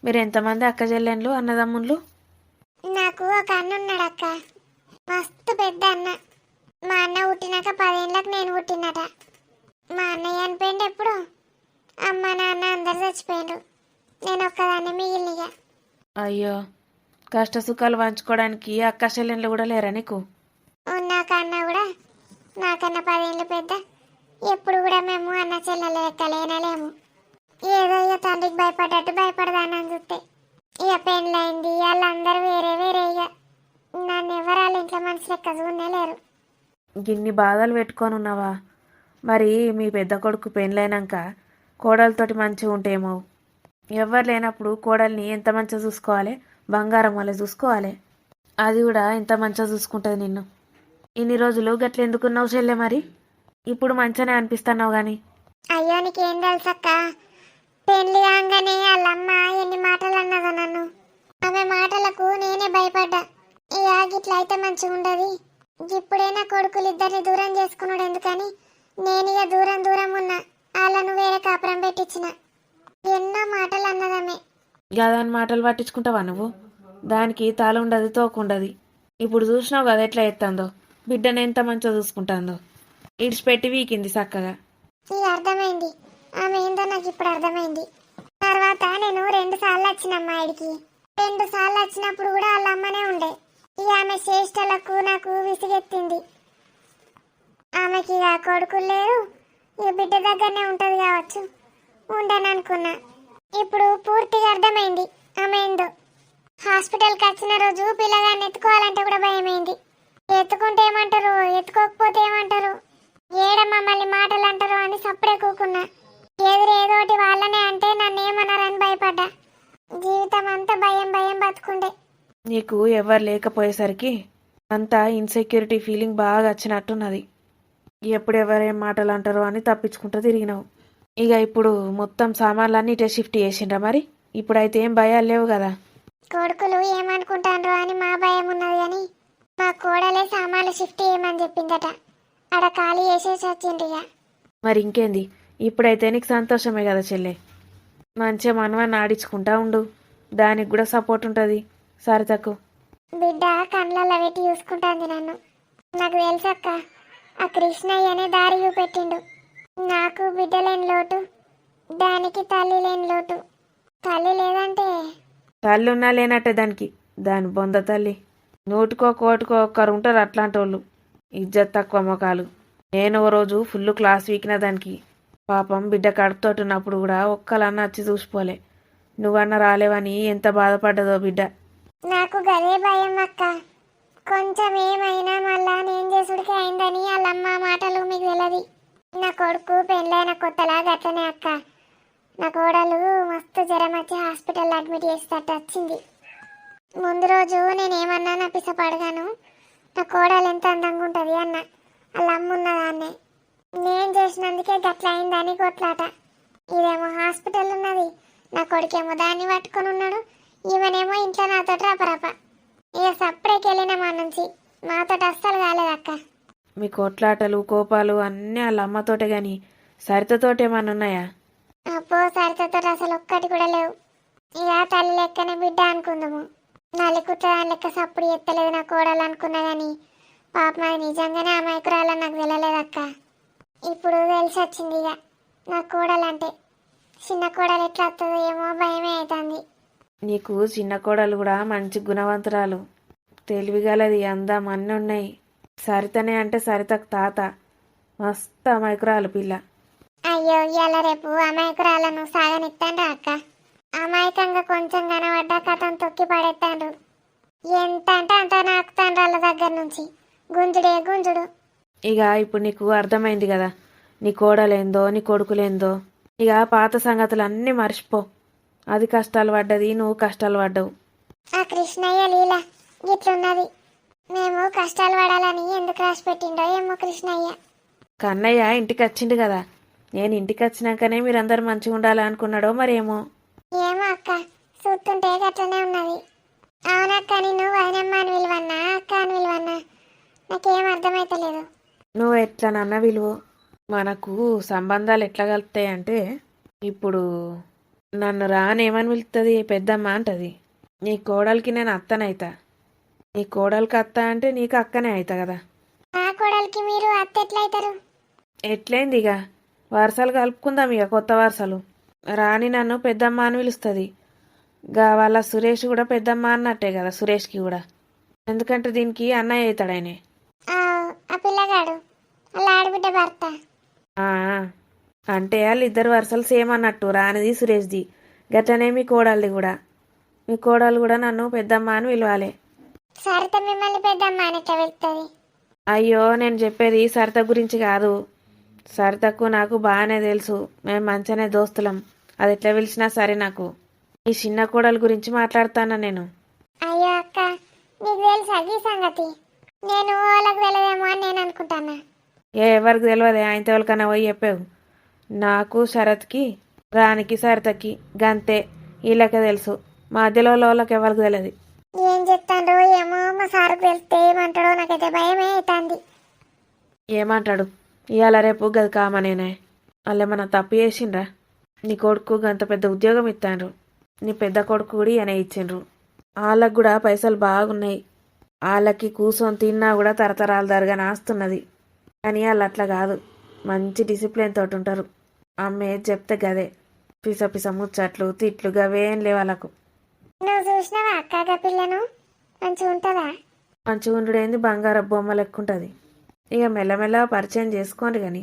[SPEAKER 3] మీరు ఎంతమంది అక్క చెల్లెండ్లు అన్నదమ్ముళ్ళు?
[SPEAKER 1] నాకు ఒక అన్న ఉన్నాడు అక్క, మస్తు పెద్ద అన్న. మా అన్న పుట్టినాక 10 ఏళ్ళకి నేను పుట్టినట. మా అన్నయ్య చనిపోయిండు ఎప్పుడు, అమ్మ నాన్న అందరు చచ్చిపోయిండ్రు, నేను ఒక్కదాన్ని మిగిలినగా.
[SPEAKER 3] అయ్యో, కష్ట సుఖాలు పంచుకోవడానికి అక్క చెల్లెండ్లు కూడా లేరా నీకు?
[SPEAKER 1] ఉన్నాక అన్న కూడా నాకన్నా 10 ఏళ్ళు పెద్ద. ఎప్పుడు కూడా మేము అన్న చెల్లెలు లెక్కలేనలేము. ఏదో ఇక తండ్రికి భయపడ్డట్టు భయపడదానని చూస్తే ఇక పెళ్ళైంది, వాళ్ళందరూ వేరే వేరే. ఇక నన్ను ఎవరు వాళ్ళ ఇంట్లో మనిషి లెక్క చూడలేరు.
[SPEAKER 3] గిన్ని బాధలు పెట్టుకొని ఉన్నావా? మరి మీ పెద్ద కొడుకు పెళ్ళైనాక కోడలతోటి మంచిగా ఉంటేమో. ఎవరు లేనప్పుడు కోడల్ని ఎంత మంచిగా చూసుకోవాలి? బంగారం వల్ల చూసుకోవాలి. అది కూడా ఎంత మంచిగా చూసుకుంటుంది నిన్ను. ఇన్ని రోజులు గట్ల ఎందుకున్నావు చెల్లె? మరి ఇప్పుడు మంచిగానే అనిపిస్తున్నావు కానీ.
[SPEAKER 1] అయ్యో నీకేం తెలుసక్క, పెళ్లి కాగానే వాళ్ళమ్మ ఎన్ని మాటలు అన్నదో నన్ను. ఆమె మాటలకు నేనే భయపడ్డా. ఇక గిట్ల అయితే మంచిగా ఉండదు, ఇప్పుడే నా కొడుకులు ఇద్దరిని దూరం చేసుకున్నాడు ఎందుకని నేను ఇక దూరం దూరం ఉన్నా. వాళ్ళను వేరే కాపురం పెట్టించిన. ఎన్నో మాటలు అన్నదామె.
[SPEAKER 3] గదాని మాటలు పట్టించుకుంటావా నువ్వు? దానికి తాళ ఉండదు, తోకుండదు. ఇప్పుడు చూసినావు కదా ఎట్లా ఎత్తాందో, బిడ్డను ఎంత మంచిగా చూసుకుంటాందో. ఇడిచిపెట్టి వీకింది చక్కగా.
[SPEAKER 1] ఇక అర్థమైంది ఆమె ఏందో, నాకు ఇప్పుడు అర్థమైంది. తర్వాత నేను 2 సార్లు వచ్చినమ్మా ఇడికి. 2 సార్లు వచ్చినప్పుడు కూడా వాళ్ళ అమ్మనే ఉండే. ఇక ఆమె చేష్టలకు నాకు విసిగెత్తింది. ఆమెకి ఇక కొడుకులు లేరు, ఇక బిడ్డ దగ్గరనే ఉంటది కావచ్చు, ఉండను అనుకున్నా. ఇప్పుడు పూర్తిగా అర్థమైంది ఆమె ఏందో. హాస్పిటల్కి వచ్చిన రోజు పిల్లగాన్ని ఎత్తుకోవాలంటే కూడా భయమైంది. ఎత్తుకుంటే ఏమంటారు, ఎత్తుకోకపోతే ఏమంటారు, ఏడ మమ్మల్ని మాటలు అంటారు అని సప్పుడే కూకున్నా. ఏదోటి వాళ్ళనే అంటే నన్ను ఏమన్నారని భయపడ్డా. జీవితం అంతా భయం భయం బతుకుండే.
[SPEAKER 3] నీకు ఎవరు లేకపోయేసరికి అంతా ఇన్సెక్యూరిటీ ఫీలింగ్ బాగా వచ్చినట్టున్నది. ఎప్పుడు ఎవరేం మాటలు అంటారో అని తప్పించుకుంటూ తిరిగినావు. ఇక ఇప్పుడు మొత్తం సామాన్లన్నీ ఇటే షిఫ్ట్ చేసిండ్రా? మరి ఇప్పుడైతే ఏం భయాలు లేవు కదా?
[SPEAKER 1] కొడుకులు ఏమనుకుంటాండ్రు అని మా భయం ఉన్నది కానీ మా కోడలే సామాన్లు షిఫ్ట్ చేయమని చెప్పిందట. ఆడ ఖాళీ చేసేసి వచ్చిండ్రిగా.
[SPEAKER 3] మరి ఇంకేంది, ఇప్పుడైతే నీకు సంతోషమే కదా చెల్లె. మంచిగా మనవాన్ని ఆడించుకుంటా ఉండు, దానికి కూడా సపోర్ట్ ఉంటుంది సరితకు.
[SPEAKER 1] బిడ్డ కళ్ళల్లో పెట్టి చూసుకుంటాంది నన్ను. నాకు తెలుసక్క, ఆ కృష్ణయ్యనే దారి చూపెట్టిండు. నాకు బిడ్డ లేని లోటు, దానికి తల్లి లేని లోటు. తల్లి లేదంటే
[SPEAKER 3] తల్లి ఉన్నా లేనట్టే దానికి, దాని బొంద తల్లి. నూటికో కోటికో ఒక్కరు ఉంటారు అట్లాంటి వాళ్ళు, ఇజ్జత్ తక్కువ మొఖాలు. నేను ఓ రోజు ఫుల్ క్లాస్ వీకిన దానికి. పాపం బిడ్డ కడుపుతోటున్నప్పుడు కూడా ఒక్కలన్నా వచ్చి చూసిపోలే. నువ్వన్న రాలేవని ఎంత బాధపడ్డదో బిడ్డ.
[SPEAKER 1] నాకు గదే భయం అక్క. కొంచెం ఏమైనా మళ్ళా నేను చేసుడికి అయిందని వాళ్ళమ్మ మాటలు మీకు తెలియదు. నా కొడుకు పెళ్ళైన కొత్తలా గట్లనే అక్క. నా కోడలు మస్తు జ్వరం వచ్చి హాస్పిటల్లో అడ్మిట్ చేసేటట్టు వచ్చింది. ముందు రోజు నేనేమన్నా నా పిసపడగాను, నా కోడలు ఎంత అందంగా ఉంటుంది అన్న. వాళ్ళ అమ్మ ఉన్నదాన్నే. నేను చేసినందుకే గట్ల అయిందని కొట్లాట. ఇదేమో హాస్పిటల్ ఉన్నది, నా కొడుకేమో దాన్ని పట్టుకొని ఉన్నాడు, ఈమెనేమో ఇంట్లో నాతో రపరప. ఇక సప్పుడేకి వెళ్ళిన మా నుంచి మాతో అస్సలు కాలేదక్క.
[SPEAKER 3] మీ కొట్లాటలు కోపాలు అన్నీ వాళ్ళ అమ్మతోటే గాని సరితతోటే ఏమన్నా ఉన్నాయా?
[SPEAKER 1] అబ్బో సరితతో అసలు ఒక్కటి కూడా లేవు. ఇక తల్లి లెక్కనే బిడ్డ అనుకుందాము. నలుగుతాని లెక్క సప్పుడు ఎత్తలేదు నా కోడలు అనుకున్నా కానీ పాపం అది నిజంగానే అమాయకురాలని నాకు తెలియలేదక్క. ఇప్పుడు తెలిసి వచ్చింది ఇక నా కోడలంటే. చిన్న కోడలు ఎట్లా వస్తుందో ఏమో భయమే అవుతుంది.
[SPEAKER 3] నీకు చిన్న కోడలు కూడా మంచి గుణవంతురాలు, తెలివిగలది, అందం అన్నీ ఉన్నాయి. సరితనే అంటే సరితకు తాత మస్తు అమాయకురాలు పిల్ల.
[SPEAKER 1] అయ్యో ఇవాళ రేపు అమాయకురాలను సాగనిస్తాండ్రా అక్క. అమాయకంగా కొంచెం కనబడ్డ కథను తొక్కి పడేస్తాండ్రు. ఎంత అంటే అంత నాకుతాండ్రు వాళ్ళ దగ్గర నుంచి. గుంజుడే గుంజుడు.
[SPEAKER 3] ఇక ఇప్పుడు నీకు అర్థమైంది కదా నీ కోడలేందో నీ కొడుకులేందో. ఇక పాత సంగతులు అన్నీ మర్చిపో. అది కష్టాలు పడ్డది, నువ్వు కష్టాలు పడ్డావు.
[SPEAKER 1] ఆ కృష్ణయ్య లీల గిట్లున్నది. మేము కష్టాలు పడాలని ఎందుకు రాసి పెట్టిండో ఏమో కృష్ణయ్య.
[SPEAKER 3] కన్నయ్య ఇంటికి వచ్చిండు కదా, నేను ఇంటికి వచ్చినాకనే మీరందరూ మంచిగా ఉండాలనుకున్నాడో మరేమో.
[SPEAKER 1] ఏమో అక్క, చూస్తుంటే గట్లనే ఉన్నది. అవునక్క, నేను వదినమ్మ అని విలువన్నా అక్క అని విలువన్నా నాకేం అర్థమైతలేదు.
[SPEAKER 3] నువ్వు ఎట్లా నన్న విలువ. మనకు సంబంధాలు ఎట్లా కలుపుతాయంటే ఇప్పుడు నన్ను రానేమని పిలుస్తుంది, పెద్దమ్మ అంటది. నీ కోడలికి నేను అత్తనైతా, నీ కోడలికి అత్త అంటే నీకు అక్కనే అవుతా కదా.
[SPEAKER 1] నా కోడలికి మీరు అత్త ఎట్లయితారు?
[SPEAKER 3] ఎట్లయింది ఇక వరుసలు కలుపుకుందాం, ఇక కొత్త వరుసలు. రాణి నన్ను పెద్దమ్మ అని పిలుస్తుంది. గా వాళ్ళ సురేష్ కూడా పెద్దమ్మ అన్నట్టే కదా సురేష్కి కూడా, ఎందుకంటే దీనికి అన్నయ్య అవుతాడు ఆయనే.
[SPEAKER 1] ఆ పిల్లగాడు అలా ఆడబిడ్డ భర్త.
[SPEAKER 3] ఆ, అంటే వాళ్ళు ఇద్దరు వరుసలు సేమ్ అన్నట్టు, రానిది సురేష్ది. గట్లనే మీ కోడలిది కూడా. మీ కోడలు కూడా నన్ను పెద్దమ్మ అని పిలవాలి.
[SPEAKER 1] సరిత మిమ్మల్ని పెద్దమ్మ అని ఎట్లా వెళ్తుంది?
[SPEAKER 3] అయ్యో నేను చెప్పేది సరిత గురించి కాదు. సరితకు నాకు బాగానే తెలుసు, మేము మంచిగానే దోస్తులం. అది ఎట్లా పిలిచినా సరే నాకు. ఈ చిన్న కోడలు గురించి మాట్లాడుతాను నేను.
[SPEAKER 1] అయ్యో అక్క, నీకు తెలుసా ఈ సంగతి? నేను వాళ్ళకి తెలియదేమో అని నేను అనుకుంటానా.
[SPEAKER 3] ఎవరికి తెలియదు, ఆయనతో ఎవరికన్నా పోయి చెప్పావు. నాకు శరత్కి, రానికి, సరితకి గంతే, వీళ్ళకే తెలుసు. మధ్యలో వాళ్ళకి ఎవరికి తెలియదు.
[SPEAKER 1] ఏం చెప్తాండ్రో ఏమో, మా సార్కు తెలిస్తే ఏమంటాడో నాకైతే భయమే అవుతుంది.
[SPEAKER 3] ఏమంటాడు? ఇవాళ రేపు గది కామనేనే. వాళ్ళు ఏమన్నా తప్పు చేసిండ్రా? నీ కొడుకు గంత పెద్ద ఉద్యోగం ఇస్తాండ్రు, నీ పెద్ద కొడుకు కూడా ఈయన ఇచ్చిండ్రు. వాళ్ళకు కూడా పైసలు బాగున్నాయి. వాళ్ళకి కూర్చొని తిన్నా కూడా తరతరాలు దరగా నాస్తున్నది. కానీ వాళ్ళు అట్లా కాదు, మంచి డిసిప్లిన్ తోటి ఉంటారు. అమ్మే చెప్తే గదే, పిస పిస ముచ్చట్లు తిట్లు గవేం లేవు వాళ్ళకు.
[SPEAKER 1] నువ్వు చూసినావా అక్క పిల్లను? మంచిగా ఉంటుందా?
[SPEAKER 3] మంచిగా ఉండుడేంది, బంగార బొమ్మ లెక్కుంటుంది. ఇక మెల్లమెల్ల పరిచయం చేసుకోండి కానీ.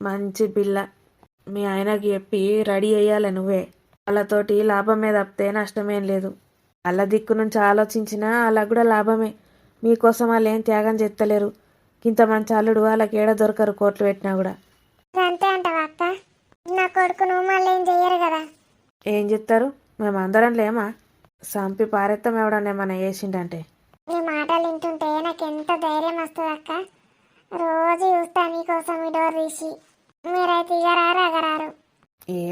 [SPEAKER 3] మంచి పిల్ల. మీ ఆయనకి చెప్పి రెడీ అయ్యాలి నువ్వే. వాళ్ళతోటి లాభమే తప్పితే నష్టమేం లేదు. వాళ్ళ దిక్కు నుంచి ఆలోచించినా వాళ్ళకు కూడా లాభమే. మీకోసం వాళ్ళు ఏం త్యాగం చేస్తలేరు. ఇంత మంచి అల్లుడు వాళ్ళకి ఏడ దొరకరు, కోట్లు పెట్టినా కూడా.
[SPEAKER 1] అంతే అంటావా అక్క? నా కొడుకు నువ్వు మళ్ళీ ఏం చెయ్యరు కదా?
[SPEAKER 3] ఏం చెప్తారు? మేమందరం లేమా? సంపి పారెత్తం ఎవడన్నా ఏమన్నా చేసిండంటే.
[SPEAKER 1] నీ మాటలు వింటుంటే నాకు ఎంత ధైర్యం వస్తుంది అక్క. రోజు చూస్తా మీకోసం ఈ డోర్ తీసి. మీరైతే ఇక రారు.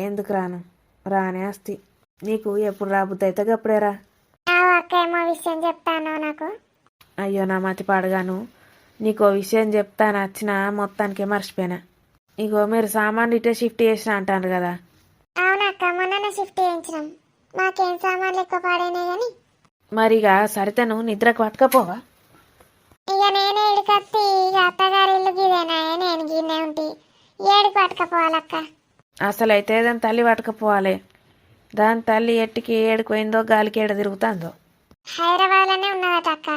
[SPEAKER 3] ఎందుకు రాను, రానే అస్తి. నీకు ఎప్పుడు రాబుద్ది అయితే గప్పుడేరా.
[SPEAKER 1] అక్క ఏమో విషయం చెప్తాను నాకు.
[SPEAKER 3] అయ్యో నా మతి పాడుగాను. నీకో విషయం చెప్తా నచ్చిన మొత్తానికే మర్చిపోయినా. ఇగో మీరు సామాన్లు ఇటే షిఫ్ట్ చేసిన అంటారు కదా.
[SPEAKER 1] అవునక్క, మొన్ననే షిఫ్ట్ చేయించినాం. మాకేం సామాన్లు ఎక్కువ పాడైనాయి కానీ.
[SPEAKER 3] మరిగా సరితను నిద్రకు పట్టుకపోవా?
[SPEAKER 1] ఇక నేనే ఇడికత్తి, ఇక అత్తగారి ఇల్లు గీదేనా, నేను గీనే ఉంటి. ఏడికి పట్టుకపోవాలక్క?
[SPEAKER 3] అసలైతే దాని తల్లి పట్టుకపోవాలి. దాని తల్లి ఎట్టికి ఏడుకోయిందో గాలికి ఏడ తిరుగుతుందో.
[SPEAKER 1] హైదరాబాద్లోనే ఉన్నదట అక్క.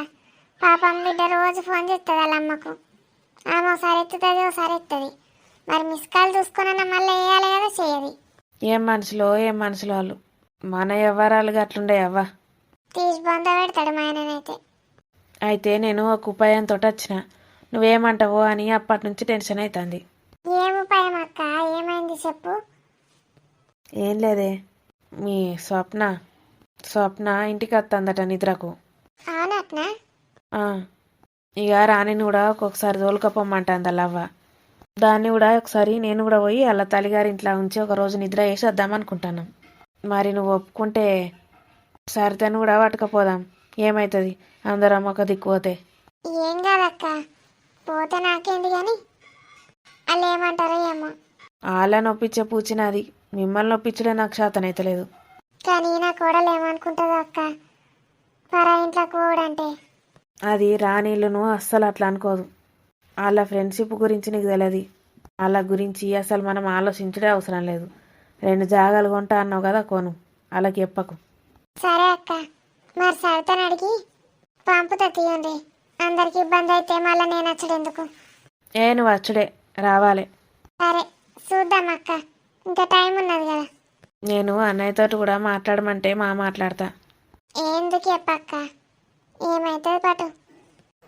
[SPEAKER 1] పాపం బిడ్డ రోజు ఫోన్ చేస్తుంది వాళ్ళ అమ్మకు. ఆమె ఒకసారి ఎత్తుతుంది, ఒకసారి ఎత్తుంది. మరి మిస్ కాల్ చూసుకున్నా మళ్ళీ వేయాలి కదా, చేయది.
[SPEAKER 3] ఏం మనుషులో వాళ్ళు. మన వ్యవహారాలు అట్లుండే అవ్వా.
[SPEAKER 1] తీసి బొంద పెడతాడు మా ఆయననైతే.
[SPEAKER 3] అయితే నేను ఒక ఉపాయంతో వచ్చిన, నువ్వేమంటావో అని అప్పటి నుంచి టెన్షన్ అవుతుంది.
[SPEAKER 1] ఏం ఉపాయం అక్క? ఏమైంది చెప్పు.
[SPEAKER 3] ఏం లేదే, మీ స్వప్న ఇంటికి వస్తుందట నిద్రకు.
[SPEAKER 1] అవునట్నా?
[SPEAKER 3] ఇక రాణిని కూడా ఒక్కొక్కసారి తోలుకపోమ్మంటుంది అల్లవ్వ. దాన్ని కూడా ఒకసారి నేను కూడా పోయి వాళ్ళ తల్లిగారి ఇంట్లో ఉంచి ఒక రోజు నిద్ర వేసి వద్దామనుకుంటాను. మరి నువ్వు ఒప్పుకుంటే సరితను కూడా పట్టుకపోదాం. ఏమవుతుంది, అందరం ఒక దిక్కుపోతే.
[SPEAKER 1] ఏం కాదక్క, పోతే నాకేంది కానీ వాళ్ళు ఏమంటారో ఏమో.
[SPEAKER 3] వాళ్ళని ఒప్పించే పూచినది, మిమ్మల్ని ఒప్పించడే నాకు శాతనైతలేదు.
[SPEAKER 1] కానీ నా కోడలు ఏమనుకుంటుందో అక్క, పరా ఇంట్లోకి పోవడంటే.
[SPEAKER 3] అది రానీళ్ళను అస్సలు అట్లా అనుకోదు. వాళ్ళ ఫ్రెండ్షిప్ గురించి నీకు తెలియదు. వాళ్ళ గురించి అసలు మనం ఆలోచించడే అవసరం లేదు. 2 జాగాలు కొంటా అన్నావు కదా, కొను. వాళ్ళకి చెప్పకు.
[SPEAKER 1] సరే అక్క, మరి సరితను అడిగి పంపుతా తీయండి. అందరికి ఇబ్బంది అయితే మళ్ళీ నేను వచ్చడు ఎందుకు.
[SPEAKER 3] నువ్వు వచ్చుడే రావాలి.
[SPEAKER 1] సరే చూద్దాం అక్క, ఇంకా టైం ఉన్నది కదా.
[SPEAKER 3] నేను అన్నయ్యతో కూడా మాట్లాడమంటే మాట్లాడతా.
[SPEAKER 1] ఎందుకు చెప్పక్క, ఏమైతుంది పటు.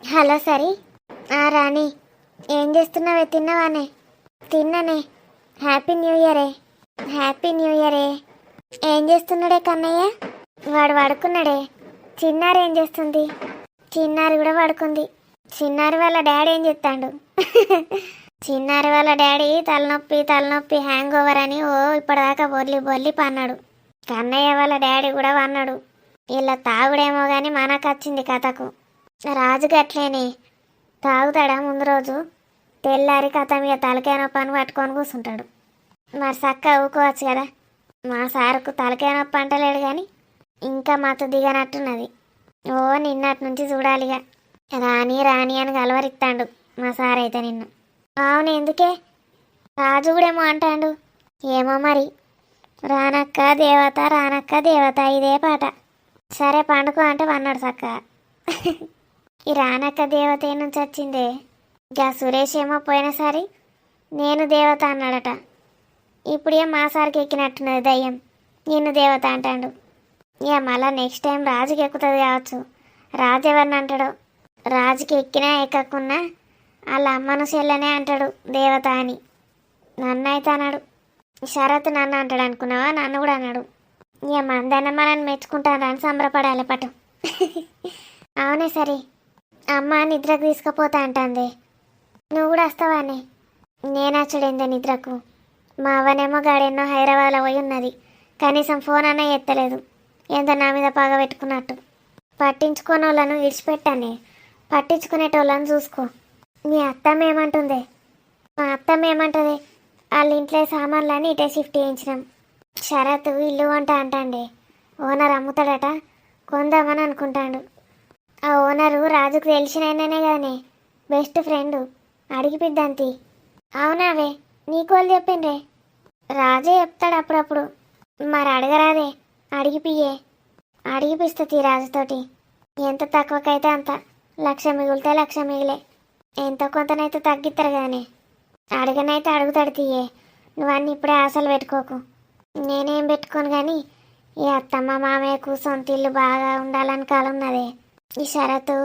[SPEAKER 1] హలో సరి. రాణి, ఏం చేస్తున్నావే? తిన్నావానే? తిన్నానే. హ్యాపీ న్యూ ఇయరే. హ్యాపీ న్యూ ఇయరే. ఏం చేస్తున్నాడే కన్నయ్య? వాడు పడుకున్నాడే. చిన్నారి ఏం చేస్తుంది? చిన్నారి కూడా పడుకుంది. చిన్నారి వాళ్ళ డాడీ ఏం చేస్తాడు? చిన్నారి వాళ్ళ డాడీ తలనొప్పి హ్యాంగ్ ఓవర్ అని ఇప్పటిదాకా బొర్లి పన్నాడు. కన్నయ్య వాళ్ళ డాడీ కూడా పన్నాడు. ఇలా తాగుడేమో కానీ మనకు వచ్చింది కథకు. రాజు గట్లేనే తాగుతాడా ముందు రోజు, తెల్లారి కథ మీద తలకాయ నొప్పి అని పట్టుకొని కూర్చుంటాడు. మరి చక్క ఊకోవచ్చు కదా. మా సారుకు తలకాయ నొప్పి అంటలేడు కానీ ఇంకా మత దిగనట్టున్నది. నిన్నటి నుంచి చూడాలిగా. రాణి అని కలవరిస్తాడు మా సార్ అయితే నిన్ను. అవును, ఎందుకే? రాజు కూడా ఏమో అంటాడు. ఏమో మరి. రానక్క దేవత ఇదే పాట. సరే పండుకో అంటే పన్నాడు చక్క. ఈ రానక్క దేవత ఏ నుంచి వచ్చిందే? ఇంకా సురేష్ ఏమో పోయినసారి నేను దేవత అన్నాడట. ఇప్పుడు ఏం మా సార్కి ఎక్కినట్టున్నది దయ్యం, నిన్ను దేవత అంటాడు. ఇక మళ్ళా నెక్స్ట్ టైం రాజుకి ఎక్కుతుంది కావచ్చు. రాజు ఎవరిని అంటాడో. రాజుకి ఎక్కినా ఎక్కకున్నా వాళ్ళ అమ్మను చెల్లెనే అంటాడు దేవత అని. నన్ను అయితే అన్నాడు. శరత్ నన్ను అంటాడు అనుకున్నావా? నన్ను కూడా అన్నాడు. ఇక మందన్న మనల్ని మెచ్చుకుంటానని సంబరపడాలి పటు. అవునే సరే. అమ్మ నిద్రకు తీసుకుపోతా అంటుంది. నువ్వు కూడా వస్తావానే? నేనచ్చుడేందే నిద్రకు? మా అవ్వనేమో గాడెన్నో హైదరాబాద్లో పోయి ఉన్నది. కనీసం ఫోన్ అన్నా ఎత్తలేదు. ఎంత నా మీద పగ పెట్టుకున్నట్టు. పట్టించుకునే వాళ్ళను విడిచిపెట్టానే, పట్టించుకునేటోళ్ళని చూసుకో. మీ అత్తమ్మ ఏమంటుంది? మా అత్తమ్మ ఏమంటుంది? వాళ్ళ ఇంట్లో సామాన్లన్నీ ఇటే షిఫ్ట్ చేయించినాం. శరత్ ఇల్లు వంట అంటాండే. ఓనర్ అమ్ముతాడట, కొందామని అనుకుంటాడు. ఆ ఓనరు రాజుకు తెలిసినైనానే కదనే, బెస్ట్ ఫ్రెండ్. అడిగిపిద్దంతి. అవునావే, నీకోళ్ళు చెప్పిండ్రే? రాజే చెప్తాడు అప్పుడప్పుడు. మరి అడగరాదే? అడిగిపియ్యే. అడిగిపిస్తుంది రాజుతోటి. ఎంత తక్కువకైతే అంత. 1,00,000 మిగిలితే 1,00,000 మిగిలే. ఎంతో కొంతనైతే తగ్గిస్తారు కానీ అడగనైతే అడుగుతాడు తీయే. నువ్వన్నీ ఇప్పుడే ఆశలు పెట్టుకోకు. నేనేం పెట్టుకోను కానీ ఈ అత్తమ్మ మామయ్యకు సొంత ఇల్లు బాగా ఉండాలని కాలం ఉన్నదే. ఈ షరతు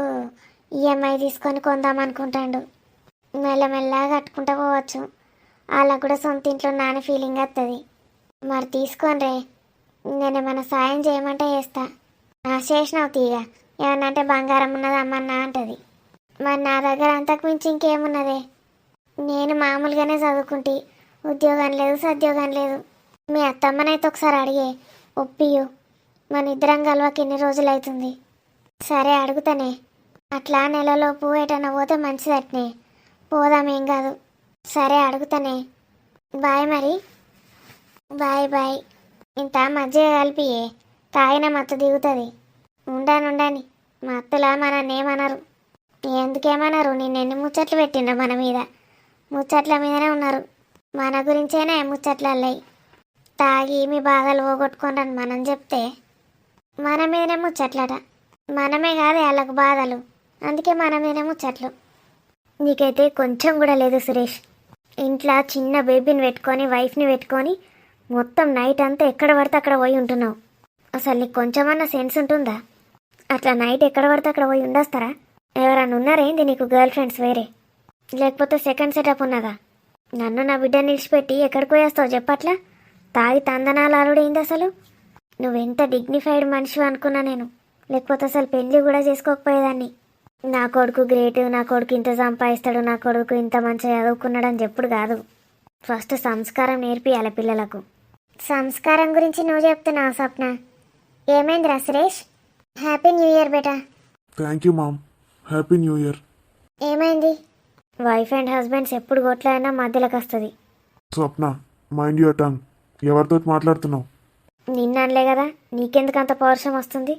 [SPEAKER 1] ఈఎంఐ తీసుకొని కొందామనుకుంటాడు. మెల్లమెల్లగా కట్టుకుంటూ పోవచ్చు. వాళ్ళకు కూడా సొంత ఇంట్లో నాని ఫీలింగ్ వస్తుంది. మరి తీసుకోనరే, నేనేమన్నా సాయం చేయమంటే చేస్తా. చేసినావు తీగ. ఏమన్నా అంటే బంగారం ఉన్నది అమ్మన్నా అంటది. మరి నా దగ్గర అంతకు మించి ఇంకేమున్నదే? నేను మామూలుగానే చదువుకుంటే, ఉద్యోగం లేదు సద్యోగం లేదు. మీ అత్తమ్మనైతే ఒకసారి అడిగే ఒప్పియు. మన ఇద్దరం కలవకి ఎన్ని రోజులు అవుతుంది? సరే అడుగుతానే. అట్లా నెలలోపు ఎటన్నా పోతే మంచిదట్నే. పోదామేం కాదు. సరే అడుగుతానే. బాయ్ మరి. బాయ్. ఇంత మజ్జిగ కలిపియే, తాగిన మత్తు దిగుతుంది. ఉండని మా అత్తలా మనల్ని ఏమనరు. ఎందుకేమనరు? నిన్నెన్ని ముచ్చట్లు పెట్టిండ్రు మన మీద. ముచ్చట్ల మీదనే ఉన్నారు. మన గురించేనే ముచ్చట్లు అల్లాయి. తాగి మీ బాధలు పోగొట్టుకోండి మనం చెప్తే మన మీదనే ముచ్చట్లట. మనమే కాదు వాళ్ళకు బాధలు, అందుకే మన మీదనే ముచ్చట్లు. నీకైతే కొంచెం కూడా లేదు సురేష్. ఇంట్లో చిన్న బేబీని పెట్టుకొని, వైఫ్ని పెట్టుకొని మొత్తం నైట్ అంతా ఎక్కడ పడితే అక్కడ పోయి ఉంటున్నావు. అసలు నీకు కొంచెమన్నా సెన్స్ ఉంటుందా? అట్లా నైట్ ఎక్కడ పడితే అక్కడ పోయి ఉండొస్తారా? ఎవరన్నా ఉన్నారేంది నీకు గర్ల్ ఫ్రెండ్స్ వేరే? లేకపోతే సెకండ్ సెటప్ ఉన్నదా? నన్ను నా బిడ్డ నిలిచిపెట్టి ఎక్కడికి పోయేస్తావు చెప్పట్లా? తాగి తందనాలు ఆలుడైంది అసలు. నువ్వెంత డిగ్నిఫైడ్ మనిషి అనుకున్నా నేను. లేకపోతే అసలు పెళ్లి కూడా చేసుకోకపోయేదాన్ని. నా కొడుకు గ్రేట్, నా కొడుకు ఇంత సంపాదిస్తాడు, నా కొడుకు ఇంత మంచిగా చదువుకున్నాడని చెప్పుడు కాదు. ఫస్ట్ సంస్కారం నేర్పియాలి పిల్లలకు. సంస్కారం గురించి నువ్వు చెప్తున్నావు స్వప్న. ఏమైందిరా సురేష్? హ్యాపీ న్యూ ఇయర్ బేటా.
[SPEAKER 2] Thank you mom.
[SPEAKER 4] Happy new year.
[SPEAKER 1] ఏమైంది? వైఫ్ అండ్ హస్బెండ్స్ ఎప్పుడు కొట్లైనా మధ్యలోకి వస్తుంది.
[SPEAKER 4] Swapna, mind your tongue. ఎవరితో మాట్లాడుతున్నావు?
[SPEAKER 1] నిన్నలే కదా, నీకెందుకు అంత పౌరుషం వస్తుంది?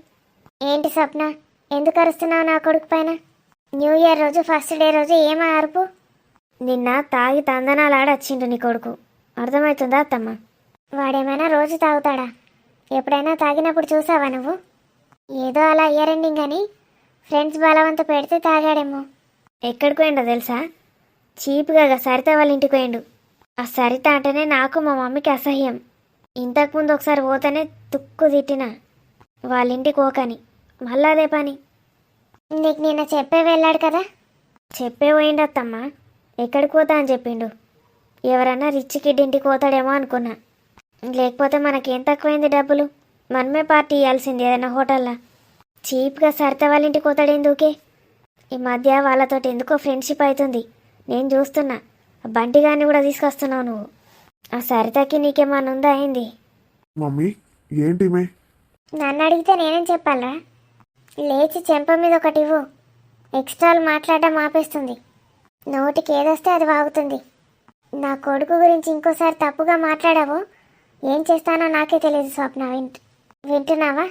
[SPEAKER 1] ఏంటి స్వప్న, ఎందుకు అరుస్తున్నావు నా కొడుకు పైన? న్యూ ఇయర్ రోజు ఫస్ట్ డే రోజు ఏమా అరుపు? నిన్న తాగి తందనాలు ఆడొచ్చిండు నీ కొడుకు, అర్థమవుతుందా అత్తమ్మ? వాడేమైనా రోజు తాగుతాడా? ఎప్పుడైనా తాగినప్పుడు చూసావా నువ్వు? ఏదో అలా ఇయర్ ఎండింగ్ అని ఫ్రెండ్స్ బలవంత పెడితే తాగాడేమో. ఎక్కడికి పోయిండో తెలుసా? చీప్గా సరిత వాళ్ళ ఇంటికి పోయిండు. ఆ సరిత అంటేనే నాకు మా మమ్మీకి అసహ్యం. ఇంతకుముందు ఒకసారి పోతేనే తుక్కు తిట్టిన వాళ్ళ ఇంటికి పోకని, మళ్ళా అదే పని. నీకు నిన్న చెప్పే వెళ్ళాడు కదా? చెప్పే పోయిండత్తమ్మ. ఎక్కడికి పోతా అని చెప్పిండు? ఎవరన్నా రిచ్ కిడ్ ఇంటికి పోతాడేమో అనుకున్నా. లేకపోతే మనకేం తక్కువైంది డబ్బులు? మనమే పార్టీ ఇవ్వాల్సింది ఏదైనా హోటల్లో. చీప్గా సరిత వాళ్ళ ఇంటికి పోతాడేందుకే? ఈ మధ్య వాళ్ళతోటి ఎందుకో ఫ్రెండ్షిప్ అవుతుంది, నేను చూస్తున్నా. ఆ బంటిగాన్ని కూడా తీసుకొస్తున్నావు నువ్వు. ఆ సరితకి నీకేమన్నా ఉందా అయింది?
[SPEAKER 4] మమ్మీ, ఏంటి మే?
[SPEAKER 1] నన్ను అడిగితే నేనేం చెప్పాలా? లేచి చెంప మీద ఒకటి ఇవ్వు. ఎక్స్ట్రాలు మాట్లాడడం ఆపేస్తుంది. నోటికి ఏదొస్తే అది వాగుతుంది. నా కొడుకు గురించి ఇంకోసారి తప్పుగా మాట్లాడావో ఏం చేస్తానో నాకే తెలియదు స్వప్న. వింటున్నావా?